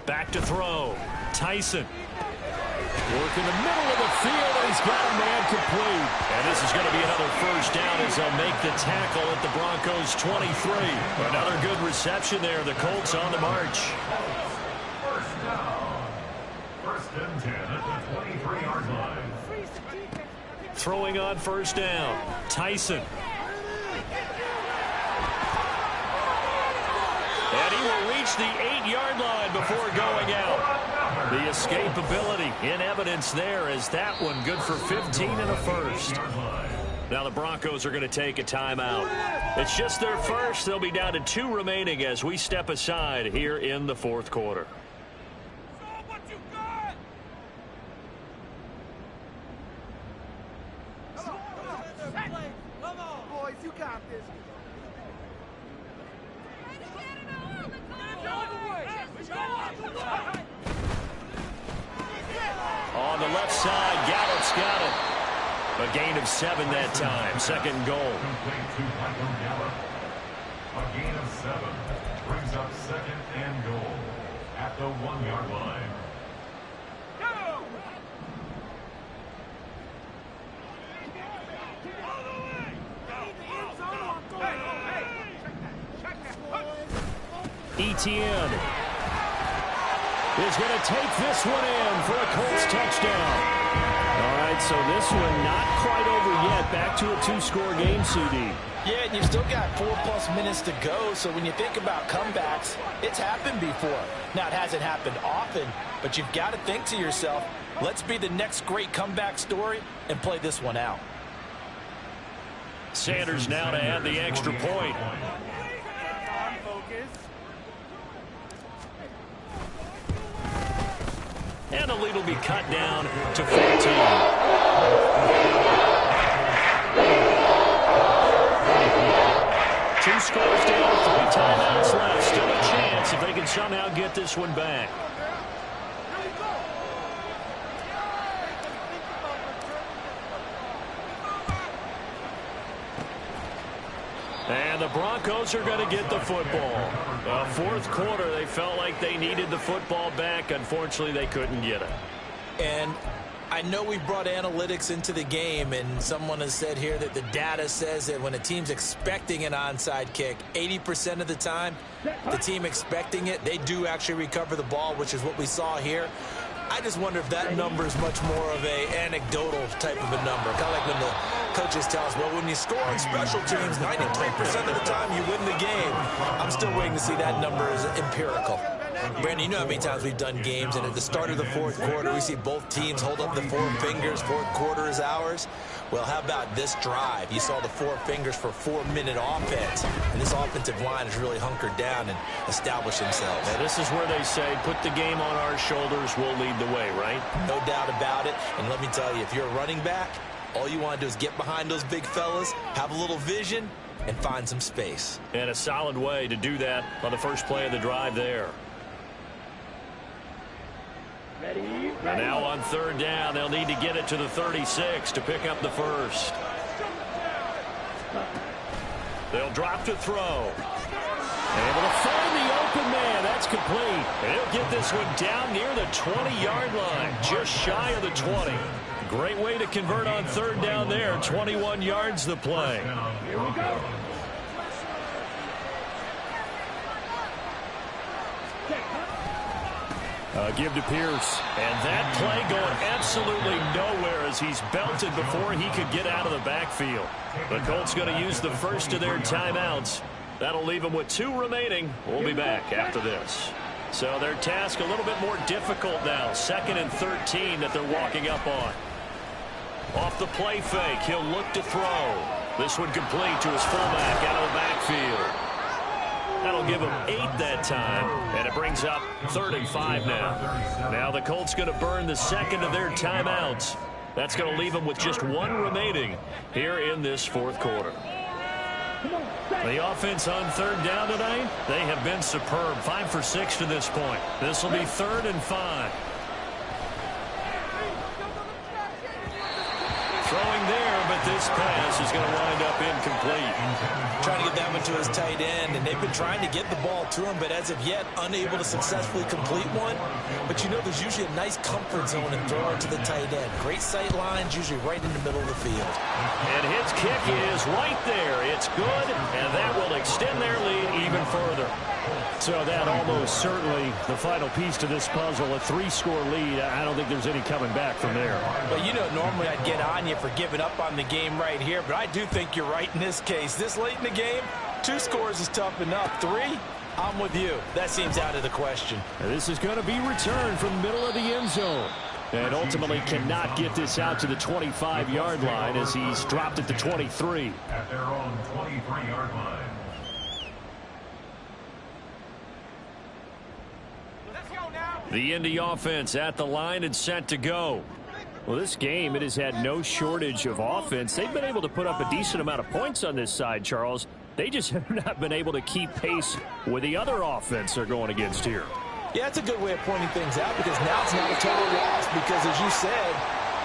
Back to throw. Tyson. Work in the middle of the field, and he's got a man complete. And this is going to be another 1st down as they'll make the tackle at the Broncos' 23. Another good reception there. The Colts on the march. 1st down. 1st and 10 at the 23-yard line. Throwing on 1st down. Tyson. And he will reach the 8-yard line before going out. The escapability in evidence there as that one good for 15 and a 1st. Now the Broncos are going to take a timeout. It's just their first. They'll be down to 2 remaining as we step aside here in the fourth quarter. Boys, you got this. On the left side, Gallup's got it. A gain of 7 that time. Second goal. Complete to Michael Gallup. A gain of 7 brings up second and goal at the 1-yard line. Etienne is going to take this one in for a Colts touchdown. All right, so this one not quite over yet. Back to a 2-score game, CD. Yeah, and you've still got 4+ minutes to go, so when you think about comebacks, it's happened before. Now, it hasn't happened often, but you've got to think to yourself, let's be the next great comeback story and play this one out. Sanders now to add the extra point. And the lead will be cut down to 14. 2 scores down, 3 timeouts left. Still a chance if they can somehow get this one back. And the Broncos are going to get the football. Fourth quarter, they felt like they needed the football back. Unfortunately, they couldn't get it. And I know we brought analytics into the game, and someone has said here that the data says that when a team's expecting an onside kick, 80% of the time, the team expecting it, they do actually recover the ball, which is what we saw here. I just wonder if that number is much more of a anecdotal type of a number. Kind of like when the coaches tell us, well, when you score on special teams, 93% of the time you win the game. I'm still waiting to see that number as empirical. Brandon, you know how many times we've done games, and at the start of the fourth quarter, we see both teams hold up the 4 fingers, fourth quarter is ours. Well, how about this drive? You saw the 4 fingers for 4-minute offense, and this offensive line has really hunkered down and established themselves. Now, this is where they say, put the game on our shoulders, we'll lead the way, right? No doubt about it, and let me tell you, if you're a running back, all you want to do is get behind those big fellas, have a little vision, and find some space. And a solid way to do that on the first play of the drive there. And now on third down, they'll need to get it to the 36 to pick up the first. They'll drop to throw. Able to find the open man. That's complete. And he'll get this one down near the 20-yard line, just shy of the 20. Great way to convert on third down there. 21 yards the play. Here we go. Give to Pierce. And that play going absolutely nowhere as he's belted before he could get out of the backfield. The Colts going to use the first of their timeouts. That'll leave them with 2 remaining. We'll be back after this. So their task a little bit more difficult now. 2nd and 13 that they're walking up on. Off the play fake, he'll look to throw. This one complete to his fullback out of the backfield. That'll give him 8 that time, and it brings up 3rd and 5 now. Now the Colts going to burn the second of their timeouts. That's going to leave them with just 1 remaining here in this fourth quarter. The offense on third down tonight, they have been superb. 5 for 6 to this point. This will be 3rd and 5. Throwing there, but this pass is going to wind up incomplete. Trying to get that one to his tight end, and they've been trying to get the ball to him, but as of yet, unable to successfully complete one. But you know there's usually a nice comfort zone in throwing to the tight end. Great sight lines, usually right in the middle of the field. And his kick is right there. It's good, and that will extend their lead even further. So that almost certainly the final piece to this puzzle, a 3-score lead. I don't think there's any coming back from there. But you know, normally I'd get on you for giving up on the game right here, but I do think you're right in this case. This late in the game, 2 scores is tough enough. 3, I'm with you. That seems out of the question. And this is going to be returned from the middle of the end zone. And ultimately cannot get this out to the 25-yard line as he's dropped at the 23. At their own 23-yard line. The Indy offense at the line and set to go. Well, this game, it has had no shortage of offense. They've been able to put up a decent amount of points on this side, Charles. They just have not been able to keep pace with the other offense they're going against here. Yeah, it's a good way of pointing things out because now it's not a total loss because, as you said,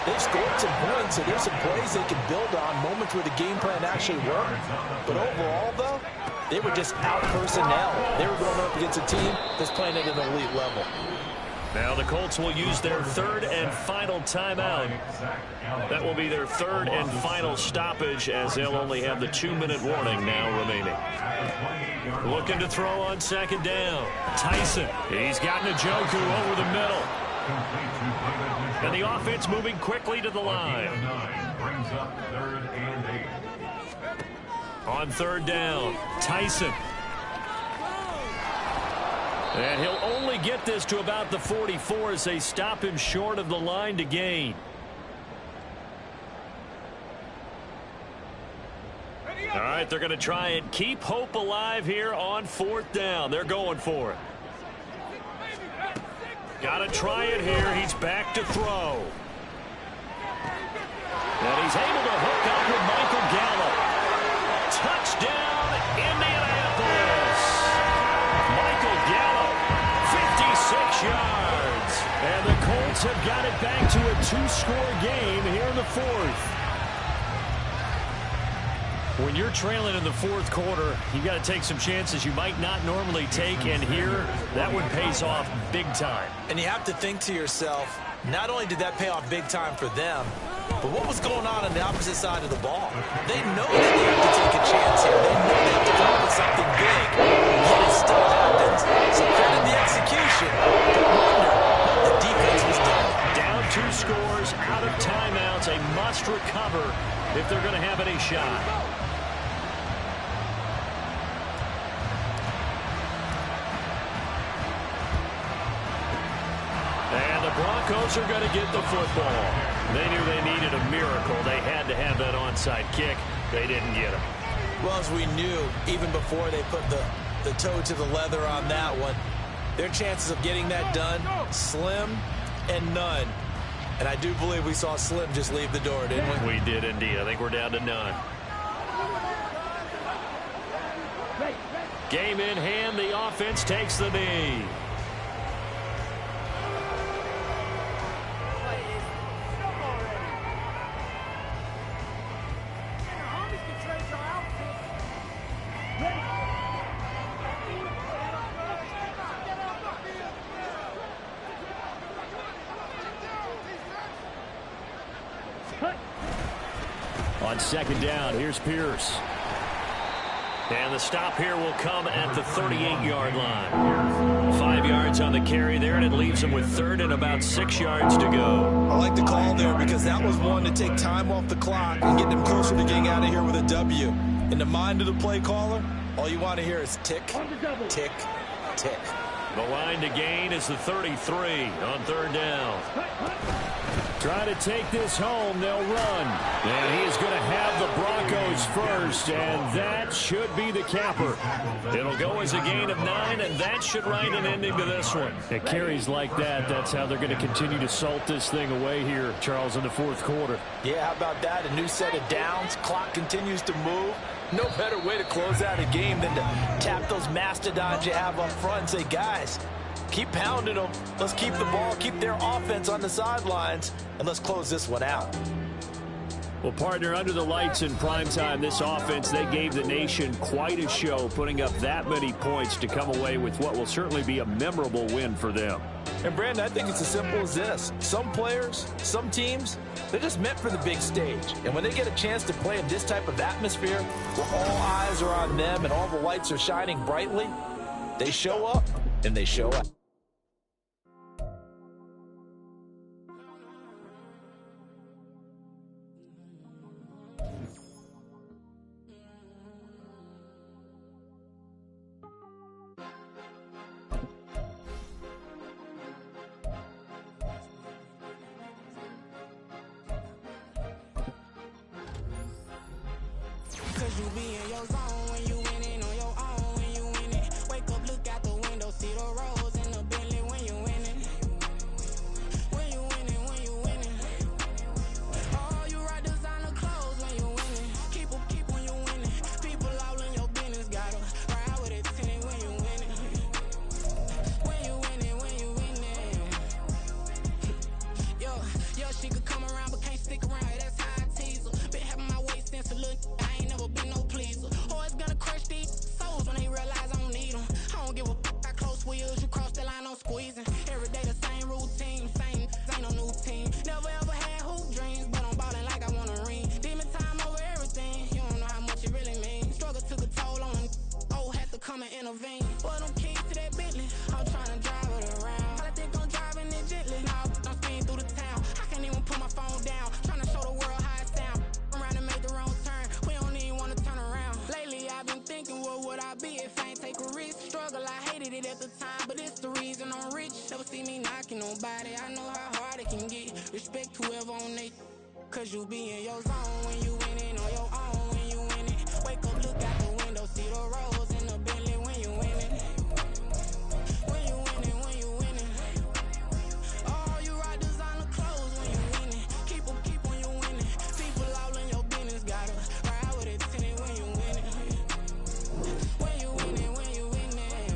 they've scored some points, so there's some plays they can build on, moments where the game plan actually worked. But overall, though, they were just out personnel. They were going up against a team that's playing at an elite level. Now the Colts will use their third and final timeout. That will be their third and final stoppage as they'll only have the 2-minute warning now remaining. Looking to throw on second down. Tyson. He's got Njoku over the middle. And the offense moving quickly to the line. On third down, Tyson. And he'll only get this to about the 44 as they stop him short of the line to gain. All right, they're going to try and keep hope alive here on fourth down. They're going for it. Got to try it here. He's back to throw. And he's able to hook up with Michael Gallup. Touchdown, Indianapolis. Michael Gallup, 56 yards. And the Colts have got it back to a 2-score game here in the fourth. When you're trailing in the fourth quarter, you got to take some chances you might not normally take, and here, that one pays off big time. And you have to think to yourself, not only did that pay off big time for them, but what was going on the opposite side of the ball? They know that they have to take a chance here. They know they have to come up with something big, yet it still happens. So credit the execution, but wonder what the defense was doing. Down 2 scores, out of timeouts, a must recover if they're going to have any shot. And the Broncos are going to get the football. They knew they needed a miracle. They had to have that onside kick. They didn't get it. Well, as we knew, even before they put the toe to the leather on that one, their chances of getting that done, slim and none. And I do believe we saw Slim just leave the door, didn't we? We did indeed. I think we're down to none. Game in hand. The offense takes the knee. On second down, here's Pierce. And the stop here will come at the 38-yard line. 5 yards on the carry there, and it leaves him with third and about 6 yards to go. I like the call there because that was one to take time off the clock and get them closer to getting out of here with a W. In the mind of the play caller, all you want to hear is tick, tick, tick. The line to gain is the 33 on third down. Trying to take this home, they'll run. And he is going to have the Broncos first, and that should be the capper. It'll go as a gain of 9, and that should write an ending to this one. It carries like that. That's how they're going to continue to salt this thing away here, Charles, in the fourth quarter. Yeah, how about that? A new set of downs. Clock continues to move. No better way to close out a game than to tap those mastodons you have up front and say, guys, keep pounding them. Let's keep the ball, keep their offense on the sidelines, and let's close this one out. Well, partner, under the lights in primetime, this offense, they gave the nation quite a show, putting up that many points to come away with what will certainly be a memorable win for them. And, Brandon, I think it's as simple as this. Some players, some teams, they're just meant for the big stage. And when they get a chance to play in this type of atmosphere where all eyes are on them and all the lights are shining brightly, they show up and they show out. Cause you be in your zone when you winning on your own when you winning. Wake up, look out the window, see the rose in the Bentley when you winning. When you winning, when you winning. Oh, you rock designer clothes when you winning. Keep when you winning. People all in your business, gotta ride with it tinted when you winning. When you winning, when you winning. Yo, she could come around but can't stick around. That's how I tease her. Been having my waist since a little. I ain't never been no pleaser. Always gonna crush these souls when they realize I don't need them. I don't give a how close we is. You cross the line, I'm squeezing. Every day the same routine, same ain't no new team. Never ever had hoop dreams, but I'm ballin' like I want a ring. Demon time over everything. You don't know how much it really means. Struggle took a toll on them. Oh, had to come and intervene. Boy, them keys to that Bentley. I'm tryna drive it around. I think I'm driving it gently. Now I'm speeding through the town. I can't even put my phone down. Tryna show the world how it sound. Around and make the wrong turn. We don't even wanna turn around. Lately I've been thinking, what would I be if I ain't take a risk? Struggle, I hated it at the time, but it's the reason I'm rich. Never see me knocking nobody. I know how hard it can get. Respect whoever on they. Cause you be in your zone when you winning on your own when you winning. Wake up, look out the window, see the rose in the Bentley when you winning. When you winning, when you winning. Oh, you rock designer clothes when you winning. Keep when you winning. People all in your business, gotta ride with it tinted when you winning. When you winning, when you winning.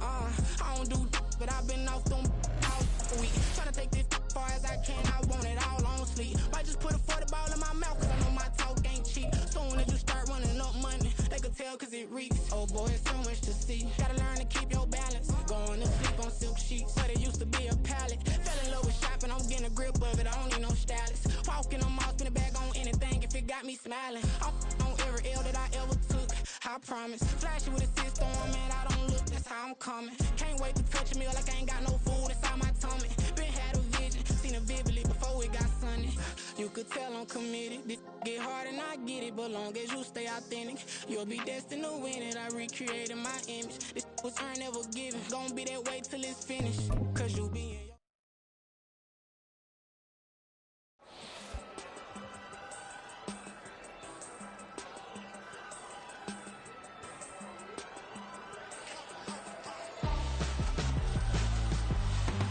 I don't do but I've been off them all week. Tryna take this far as I can, I want it all on sleep. Might just put a 40 ball in my mouth, cause I know my talk ain't cheap. Soon as you start running up money, they could tell cause it reeks. Oh boy, it's so much to see. Gotta learn to keep your balance. Going to sleep on silk sheets, but it used to be a pallet. Fell in love with shopping, I'm getting a grip of it, I don't need no stylist. Walking on mall, spin a bag on anything if it got me smiling. I'm on every L that I ever took, I promise. Flashy with a system, man, I don't look, that's how I'm coming. Can't wait to touch a meal like I ain't got no food inside my tummy. Been had a vision, seen it vividly before it got sunny. You could tell I'm committed. This get hard and I get it, but long as you stay authentic, you'll be destined to win it. I recreated my image. This was earned, never given. Gonna be that way till it's finished. Cause you be in your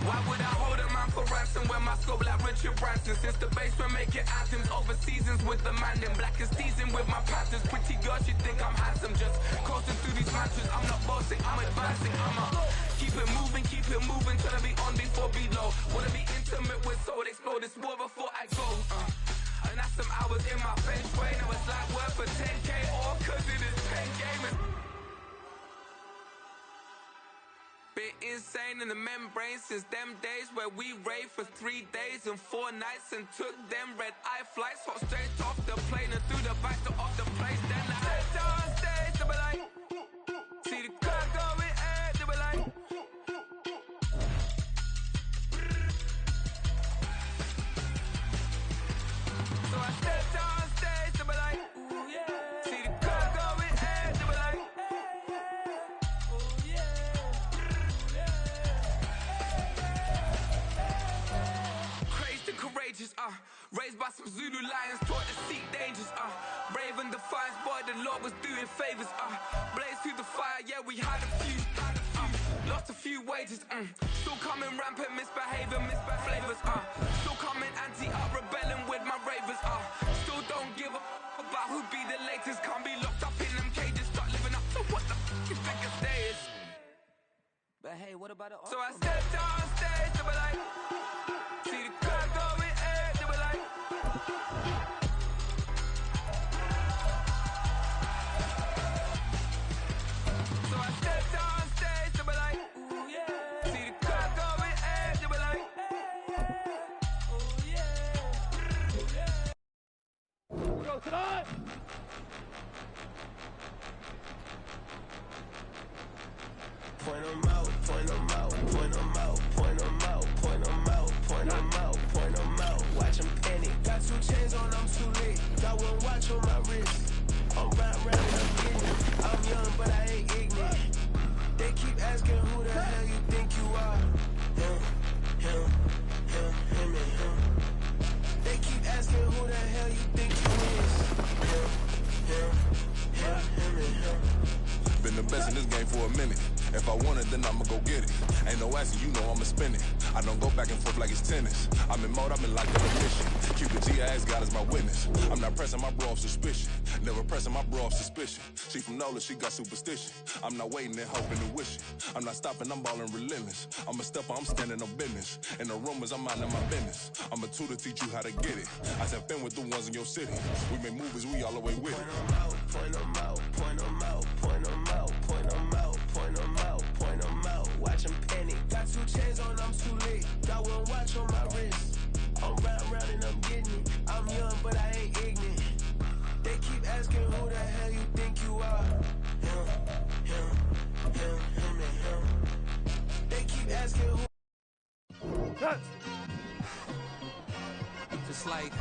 Why would I hold a man for ransom when my scope like Richard Branson? Since the basement making anthems over seasons with the man in black is seasoned with my patterns. Pretty girls, you think I'm handsome, just coasting through these matches. I'm not bossing, I'm advancing. Keep it moving, tryna be on before be low. Wanna be intimate with soul, explore this war before I go. And that's some hours in my bench way. Now it's like work for 10K, all cause it is pen gaming. Bit insane in the membrane since them days where we raved for 3 days and 4 nights and took them red eye flights. Hot straight off the plane and through the back door of the place. Then I stepped on stage, they were like, see the crowd going air, they were like. So I stepped on stage, they were like, ooh yeah. See the crowd going air, they were like, ooh yeah. Crazed and courageous, raised by some Zulu lions, taught to seek dangers, brave and defiant, boy, the Lord was doing favors, blaze through the fire, yeah, we had a few, lost a few wages, still coming rampant, misbehaving, flavors, still coming anti-up, rebelling with my ravers, still don't give a about who be the latest, can't be locked up in them cages, start living up to what the you think a day is. But hey, what about the So I stepped on stage, they were like, see the crowd going air, they were like. So I stepped on stage, they were like, ooh yeah. See the crowd going air, they were like, ooh yeah. Go tonight! Point them out, point them out, point them out, point them out, point them out, point them out, point them out. Watch them panic. Got 2 chains on, I'm too late. Got 1 watch on my wrist. I'm round and I'm getting it. I'm young, but I ain't ignorant. They keep asking who the hell you think you are. Him, and him. They keep asking who the hell you think you is. Him, for a minute. If I want it, then I'ma go get it. Ain't no asking, you know I'ma spin it. I don't go back and forth like it's tennis. I'm in mode, I've been locked on a mission. Cupid G, I ask God as my witness. I'm not pressing my bro off suspicion. Never pressing my bro off suspicion. She from Nola, she got superstition. I'm not waiting and hoping and wishing. I'm not stopping, I'm balling relentless. I'm a stepper, I'm standing on business. In the rumors, I'm minding my business. I'm a tutor, teach you how to get it. I said, been with the ones in your city. We make movies, we all the way with it. Point them out, point them out, point them out, point them out, point them out, point them out. Watch them panic. Got 2 chains on, I'm too late. Got 1 watch on my wrist. I'm round and I'm getting it. I'm young, but I ain't ignorant. They keep asking who the hell you think you are. Him, and him. They keep asking who. Just like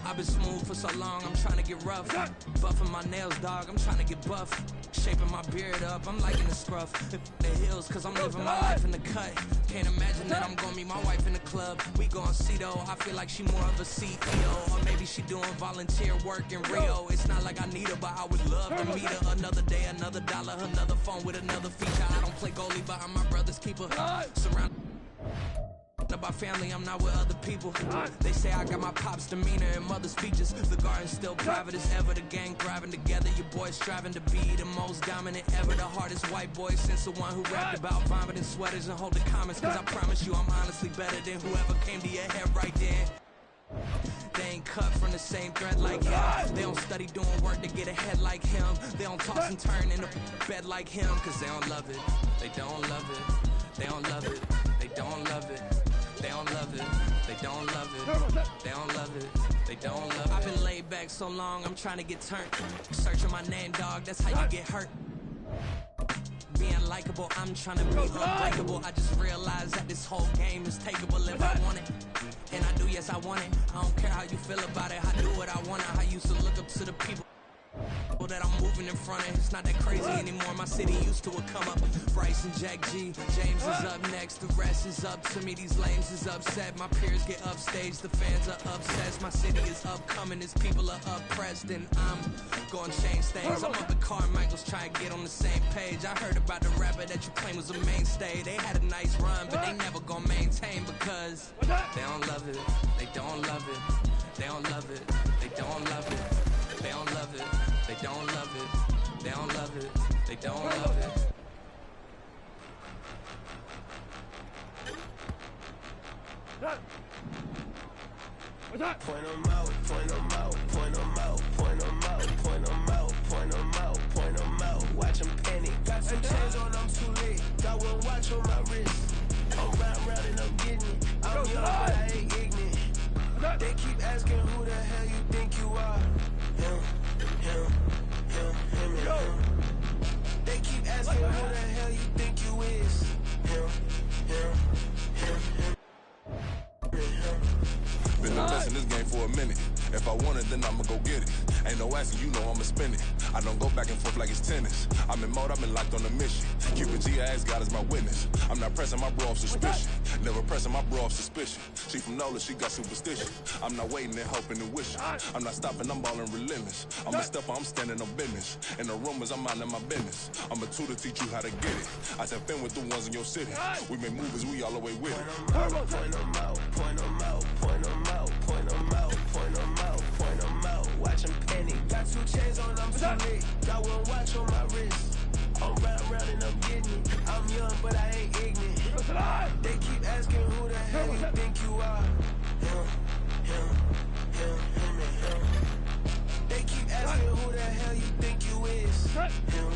I've been smooth for so long, I'm trying to get rough. Buffing my nails, dog, I'm trying to get buff. Shaping my beard up, I'm liking the scruff. The hills, cause I'm living my life in the cut. Can't imagine that I'm gonna meet my wife in the club. We gon' see though, I feel like she more of a CEO. Or maybe she doing volunteer work in Rio. It's not like I need her, but I would love to meet her. Another day, another dollar, another phone with another feature. I don't play goalie, but I'm my brother's keeper. Surrounded by family, I'm not with other people. They say I got my pop's demeanor and mother's features. The garden's still private as ever. The gang thriving together. Your boys striving to be the most dominant ever. The hardest white boy since the one who rapped about vomiting sweaters and holding comments. Cause I promise you I'm honestly better than whoever came to your head right then. They ain't cut from the same thread like him. They don't study doing work to get ahead like him. They don't toss and turn in the bed like him. Cause they don't love it. They don't love it. They don't love it. They don't love it. They don't love it, they don't love it, they don't love it, they don't love it. I've been laid back so long, I'm trying to get turned. Searching my name, dog, that's how you get hurt. Being likable, I'm trying to be unbreakable. I just realized that this whole game is takeable if I want it. And I do, yes, I want it. I don't care how you feel about it, I do what I want. I used to look up to the people that I'm moving in front of. It's not that crazy anymore. My city used to a come up. Bryce and Jack G, James is up next. The rest is up to me. These lames is upset. My peers get upstaged. The fans are obsessed. My city is upcoming. These people are oppressed, and I'm gonna change things. I'm up at Carmichael's trying to get on the same page. I heard about the rapper that you claim was a mainstay. They had a nice run, but they never gonna maintain because they don't love it. They don't love it. They don't love it. They don't love it. They don't love it. They don't love it. They don't love it. They don't love it. Point them out, point them out, point them out, point them out, point them out, point them out, point them out. Watch them panic. Got 2 chains on, I'm too late. Got 1 watch on my wrist. I'm round and I'm getting it. I'm young, but I ain't ignorant. They keep asking who the hell you think you are. Him. They keep asking who the hell you think you is. Him. Been investing this game for a minute. If I want it, then I'ma go get it. Ain't no asking, you know I'ma spend it. I don't go back and forth like it's tennis. I'm in mode, I've been locked on a mission. Cupid G, I ask God as my witness. I'm not pressing my bro off suspicion. Never pressing my bro off suspicion. She from Nola, she got superstition. I'm not waiting and hoping and wishing. I'm not stopping, I'm balling relentless. I'm a stepper, I'm standing on business. In the rumors, I'm minding my business. I'm a tutor, teach you how to get it. I said, been with the ones in your city. We make movies, we all the way with it. Point them out, point them out, point them out, point them out, point them out, point them out. Watch them panic. Got 2 chains on, I'm too late. Got 1 watch on my wrist. I'm round and I'm getting it. I'm young, but I ain't ignorant. They keep asking who the hell you think you are. Him. They keep asking who the hell you think you is. Him.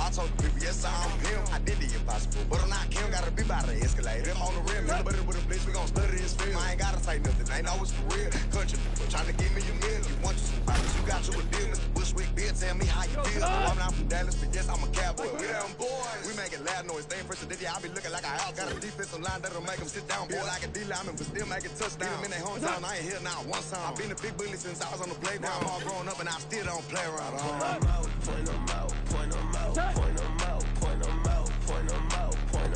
I told the people, yes, I'm him. I did the impossible, but I'm not Kim. Gotta be by the escalator. I'm on the rim, anybody with a blitz, we gon' study this film. I ain't gotta say nothing, ain't always for real. Country people trying to give me a meal. You want you some fighters, you got you a deal. Mr. Bushwick, Bill, tell me how you feel. I'm not from Dallas, but yes, I'm a cowboy. We them boys. We making loud noise, staying fresh today. I be looking like I out. Got a defensive line that'll make them sit down. Feel like a D-lineman, but still making touchdowns. Them in their hometown, I ain't here now one time. I've been a big bully since I was on the playground. I'm all grown up and I still don't play around. Point them out, point them out, point them out, point them out, point them out, point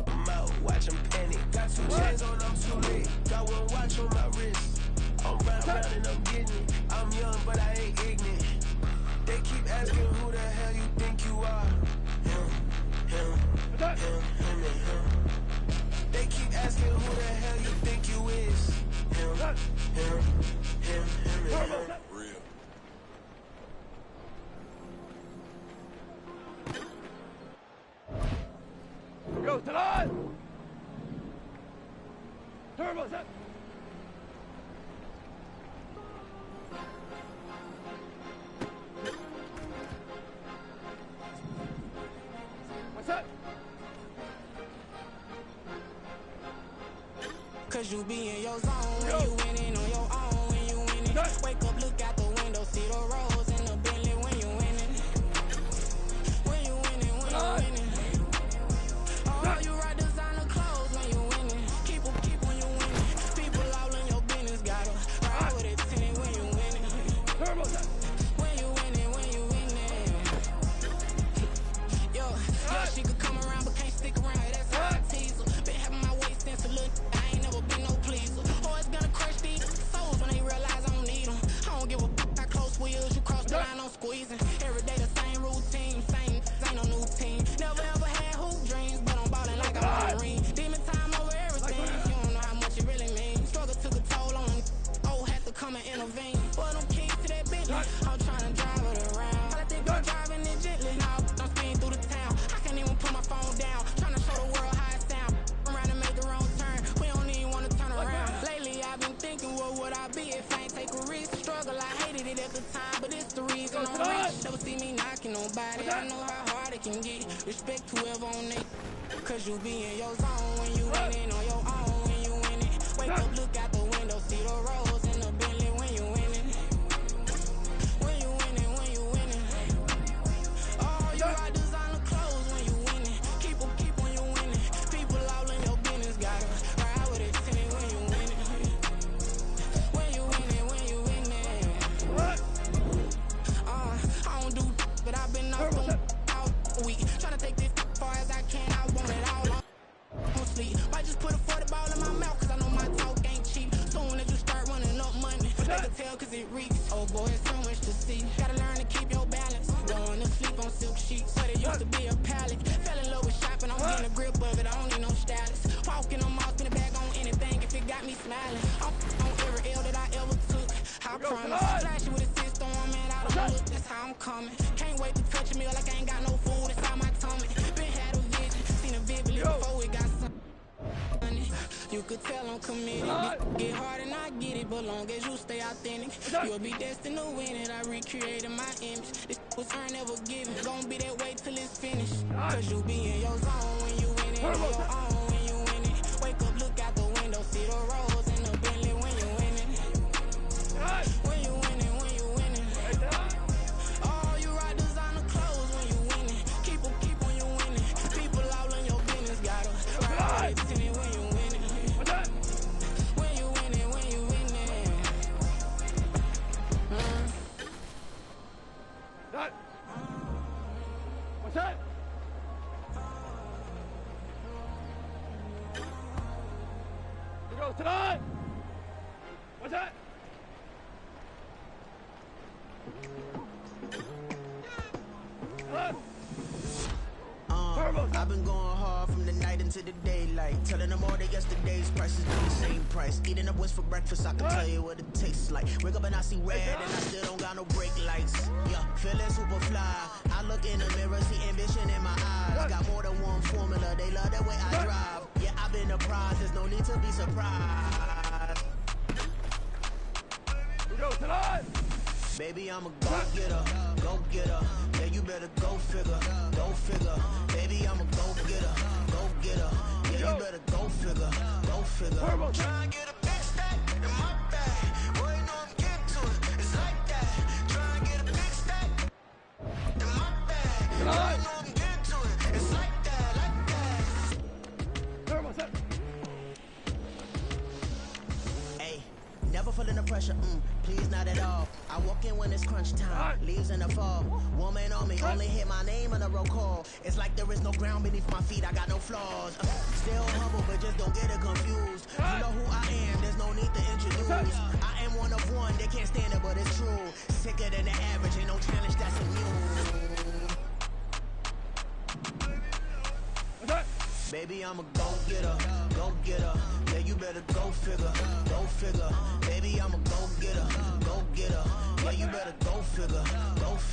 them out. Watch them panic. Got 2 chains on, I'm too late. Got 1 watch on my wrist. I'm round and I'm getting it. I'm young, but I ain't ignorant. They keep asking Real. Go to line! Turbo set! What's up? Cause you be in your zone when you winning on your own when you winning. Wake up, look out the window, see the rose in the Bentley when you winning. When you winning, when you winning. Oh, you ride designer clothes when you winning. Keep when you winning. People all in your business gotta ride with it tinted when you winning. When you winning, when you winning. Yo, she could come around but can't stick around. That's how I tease her. Been having my waist since a little. I ain't never been no pleaser. Always gonna crush these souls when they realize I don't need them. I don't give a how close we is. You cross the line, I'm squeezing. Every day the same routine, same ain't no new team. Never ever had hoop dreams, but I'm ballin' like I'm Marine. Demon time over everything. You don't know how much it really means. Struggle took a toll on them. Oh, had to come and intervene. Boy, them keys to that Bentley. I'm trying to drive it around. I think I'm driving it gently. Now I'm speeding through the town. I can't even put my phone down. Trying to show the world how it sound. Around and make the wrong turn. We don't even want to turn around. Lately I've been thinking, what would I be if I ain't take a risk? Struggle, I hated it at the time, but it's the reason I'm rich. Never see me knocking nobody. I know how hard it can get. Respect whoever on it. Cause you be in your zone when you winning on your own when you winning. Wake up, look out the window, see the rose in the Bentley when you winning. When you winning, when you winning. Oh, you ride designer clothes when you winning. Keep when you winning. People all in your business gotta ride with it tinted when you winning. When you winning, when you winning. I don't do but I've been off them all week. Tryna take this far as I can, I want it all on sleep. Might just put a 40 ball in my mouth, cause I know my talk ain't cheap. Soon as you start running up money, they can tell cause it reeks. Oh boy, it's so much to see. Gotta learn to keep your balance. Going to sleep on silk sheets, so they used to be a pallet. Fell in love with shopping, I'm getting a grip of it, I don't need no stylist. Walking on mouth, spin a bag on anything if it got me smiling. I'm on every L that I ever took, I promise. Flashy with a system, man, I don't look, that's how I'm coming. Can't wait to touch a meal like I ain't got no food inside my tummy. Been had a vision, seen a vividly before it got some. You could tell I'm committed. Get hard and I get it, but long as you stay authentic, you'll be destined to win it. I recreated my image. This was earned, never given. Gonna be that way till it's finished. Cause you be in your zone when you win it, on your own when you win it. Wake up, look out the window, see the rose in the Bentley when you win it. When you winning, when you winning. Oh, you ride designer clothes when you winning. Keep when you winning. People all in your business gotta ride with it when you winning. When you winning, when you winning. What's that? Here goes tonight. What's that? I've been going hard from the night into the daylight. Telling them all that yesterday's prices be the same price. Eating up what's for breakfast, I can tell you what it tastes like. Wake up and I see red and I still don't got no brake lights. Yeah, feeling super fly. I look in the mirror, see ambition in my eyes. Got more than one formula, they love the way I drive. Yeah, I've been a prize, there's no need to be surprised. Here goes tonight. Baby, I'm a go-getter, go-getter. Yeah, you better go figure, go figure. Baby, I'm a go-getter, go-getter. Yeah, you better go figure, go figure. Try and get a big stack in my bag. Boy, you know I'm getting to it, it's like that. Try and get a big stack in my bag. Boy, you know I'm getting to it, it's like that, like that. Hey, never feeling the pressure, please not at all. I walk in when it's crunch time, leaves in the fall. Woman on me, only hit my name on a roll call. It's like there is no ground beneath my feet, I got no flaws. Still humble, but just don't get it confused. You know who I am, there's no need to introduce. I am one of one, they can't stand it, but it's true. Sicker than the average, ain't no challenge that's immune. Baby, I'm a go-getter, go-getter. Yeah, you better go figure, go figure. Baby, I'm a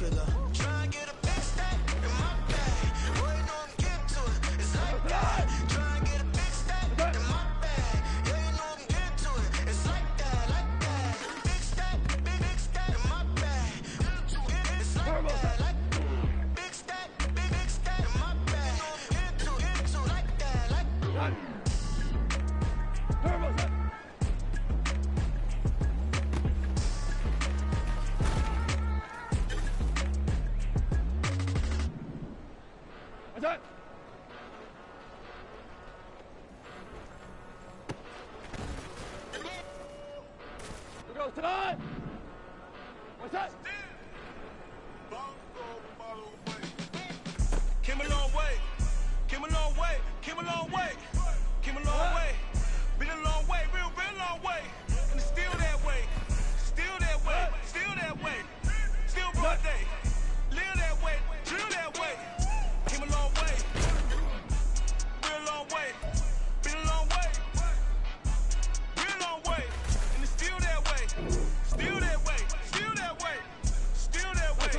figure. Try and get a big stack in my bag. Boy, you know I'm getting to it. It's like that. Try and get a big stack in my bag. Yeah, you know I'm getting to it. It's like that, like that. Big stack in my bag. It's like that, like big stack in my bag. You know I'm getting to it, like that, like that. What's that? Who goes tonight? What's that? Came a long way, came a long way, came a long way, came a long way. Been a long way, real long way. And it's still that way, still that way, still that way. Still broad day, live that way, drill that way. Came a long way, real long way. Been a long way, real long way. And it's still that way, still that way, still that way, still that way,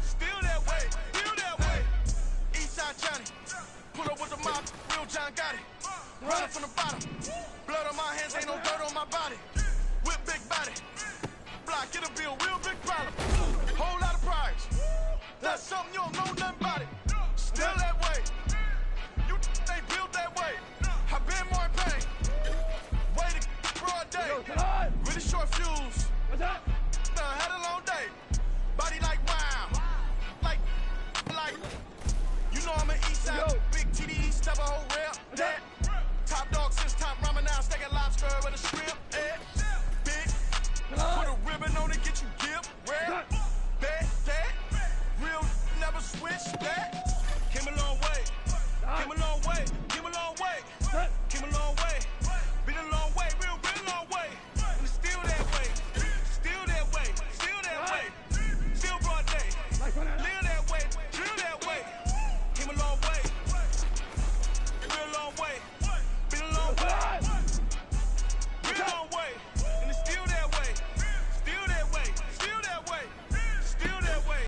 still that way, still that way. Eastside Johnny, pull up with the mob, real John Gotti. Running from the bottom, blood on my hands, ain't no dirt on my body. Whip big body, block, get a bill, real big problem. Whole lot of priors, that's something you don't know nothing about it. Still that way, you they built that way. I been more in pain, way to broad day. Really short fuse, What's that? had a long day. Body like wow, like, you know I'm an east side, big TDE, step a whole rep. That top dog since top ramen now, steak and lobster with a